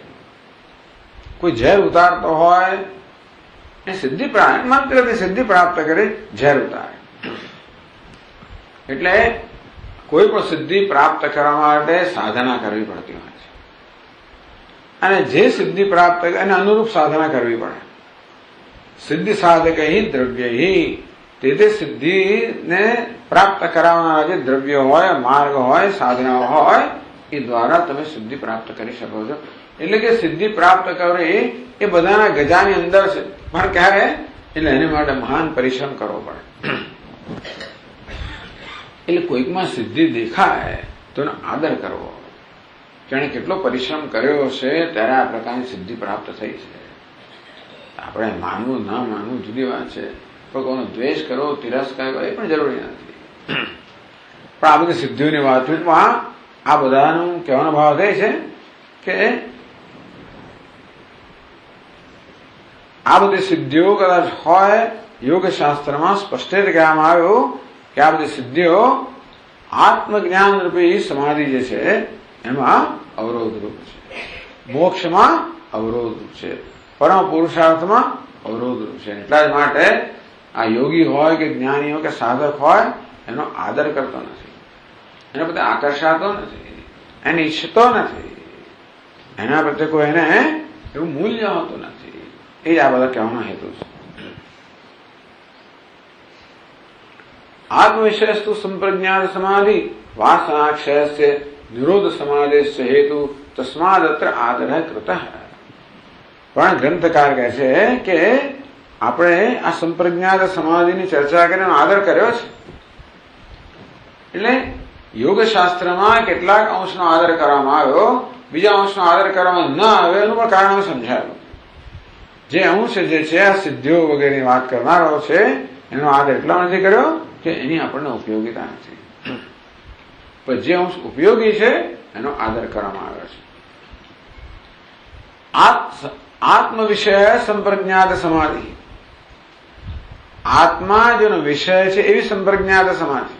કોઈ ઝેર ઉતારતો હોય એ સિદ્ધિ મંત્રથી સિદ્ધિ પ્રાપ્ત કરે, ઝેર ઉતારે. એટલે કોઈ પણ સિદ્ધિ પ્રાપ્ત કરવા માટે સાધના કરવી પડતી હોય છે. અને જે સિદ્ધિ પ્રાપ્ત એને અનુરૂપ સાધના કરવી પડે. સિદ્ધિ સાધક દ્રવ્ય તે સિદ્ધિને પ્રાપ્ત કરાવનારા જે દ્રવ્યો હોય, માર્ગ હોય, સાધનાઓ હોય એ દ્વારા તમે સિદ્ધિ પ્રાપ્ત કરી શકો છો. એટલે કે સિદ્ધિ પ્રાપ્ત કરવી એ બધાના ગજાની અંદર છે. પણ ક્યારે? એટલે એને માટે મહાન પરિશ્રમ કરવો પડે. એટલે કોઈકમાં સિદ્ધિ દેખાય તો એનો આદર કરવો. તેણે કેટલો પરિશ્રમ કર્યો છે ત્યારે આ પ્રકારની સિદ્ધિ પ્રાપ્ત થઈ છે. આપણે માનવું ના માનવું જુદી વાત છે. પણ કોઈનો દ્વેષ કરવો, તિરસ્કાર કરવો એ પણ જરૂરી નથી. પણ આ બધી સિદ્ધિઓની વાતચીતમાં આ બધાનું કહેવાનો ભાવ એ છે કે આ બધી સિદ્ધિઓ કદાચ હોય, યોગશાસ્ત્રમાં સ્પષ્ટ રીતે કહેવામાં આવ્યું કે આ બધી સિદ્ધિઓ આત્મજ્ઞાન રૂપી સમાધિ જે છે એમાં અવરોધરૂપ છે, મોક્ષમાં અવરોધરૂપ છે, પરમ પુરુષાર્થમાં અવરોધરૂપ છે. એટલા જ માટે આ યોગી હોય કે જ્ઞાની હોય કે સાધક હોય એનો આદર કરતો નથી, એના પ્રત્યે આકર્ષાતો નથી, એને ઈચ્છતો નથી, એના પ્રત્યે કોઈ એને એવું મૂલ્ય હોતું નથી. એ જ આ બધા કહેવાનો હેતુ છે. આત્મવિષયસ્તુ સંપ્રજ્ઞાત સમાધિ વાસનાક્ષયસ્ય નિરોધ સમાધિસ્ય હેતુ તસ્માદ અત્ર આદર કૃત. પણ ગ્રંથકાર કહે છે કે આપણે આ સંપ્રજ્ઞાત સમાધિની ચર્ચા કરીને આદર કર્યો છે. એટલે યોગશાસ્ત્રમાં કેટલાક અંશનો આદર કરવામાં આવ્યો, બીજા અંશનો આદર કરવામાં ન આવ્યો. એનું પણ કારણ સમજાયું. જે અંશ જે છે આ સિદ્ધિઓ વગેરેની વાત કરનારો છે એનો આદર એટલા નથી કર્યો કે એની આપણને ઉપયોગીતા નથી. પણ જે અંશ ઉપયોગી છે એનો આદર કરવામાં આવ્યો છે. આત્મ વિષય સંપ્રજ્ઞાત સમાધિ, આત્મા જેનો વિષય છે એવી સંપ્રજ્ઞાત સમાધિ.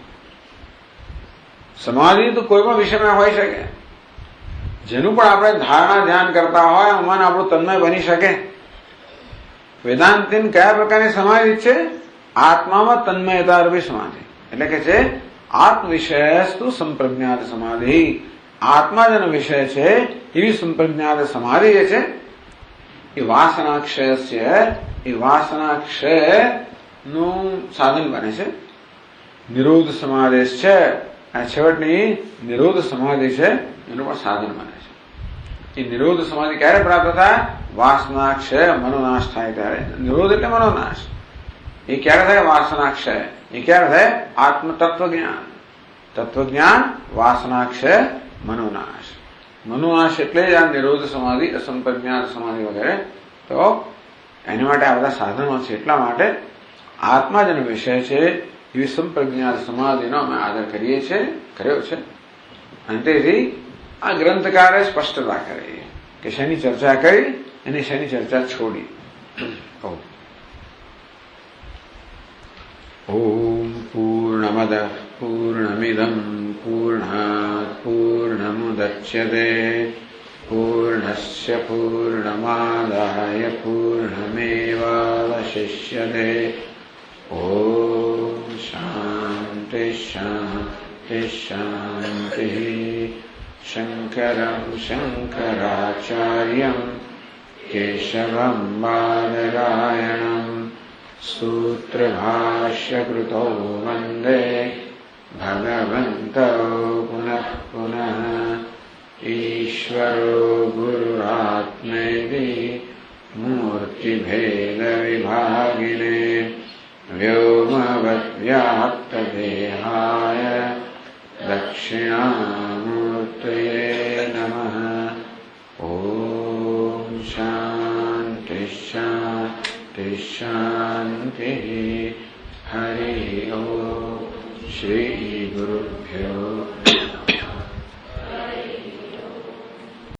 સમાધિ તો કોઈ પણ વિષયમાં હોઈ શકે. જેનું પણ આપણે ધારણા ધ્યાન કરતા હોય મન આપણું તન્મય બની શકે. વેદાંતિન કયા પ્રકારની સમાધિ છે? આત્મામાં તન્મયતા રૂપી સમાધિ. એટલે કે છે આત્મ વિષયસ્તુ સંપ્રજ્ઞાત સમાધિ. આત્મા જેનો વિષય છે એવી સંપ્રજ્ઞાત સમાધિ જે છે એ વાસનાક્ષય, એ વાસનાક્ષય નું સાધન બને છે. નિરોધ સમાધિ છે, આ છેવટની નિરોધ સમાધિ છે એનું પણ સાધન બને છે. એ નિરોધ સમાધિ ક્યારે પ્રાપ્ત થાય? વાસનાક્ષય, મનોનાશ થાય ત્યારે. નિરોધ એટલે મનોનાશ. એ ક્યારે થાય? વાસનાક્ષય. એ ક્યારે થાય? આત્મ તત્વજ્ઞાન. તત્વજ્ઞાન, વાસનાક્ષય, મનોનાશ. મનોનાશ એટલે જ આ નિરોધ સમાધિ, અસંપ્રજ્ઞાત સમાધિ વગેરે. તો એની માટે આ બધા સાધનો છે. એટલા માટે આત્મા જેનો વિષય છે એવી સંપ્રજ્ઞાત સમાધિનો અમે આદર કરીએ છીએ, કર્યો છે. અને તેથી આ ગ્રંથકારે સ્પષ્ટતા કરી કે શેની ચર્ચા કરી અને શેની ચર્ચા છોડી. ઓમ પૂર્ણમદ પૂર્ણમિદં પૂર્ણાત પૂર્ણમુદચ્યતે પૂર્ણસ્ય પૂર્ણમાદાય પૂર્ણમેવાવશિષ્યતે. ઓમ શાંતિ શાંતિ શાંતિ. શંકરં શંકરાચાર્યં કેશવં બાદરાયણં સૂત્રભાષ્યકૃતો વંદે ભગવન્તો પુનઃ પુનઃ. ઈશ્વરો ગુરુરાત્મેતિ મૂર્તિભેદવિભાગિને વ્યોમવદ્વ્યાપ્તદેહાય દક્ષિણામૂર્તયે નમઃ. ઓમ શાંતિ શાંતિ શાંતિ. હરિ ઓમ. શ્રી ગુરુભ્યો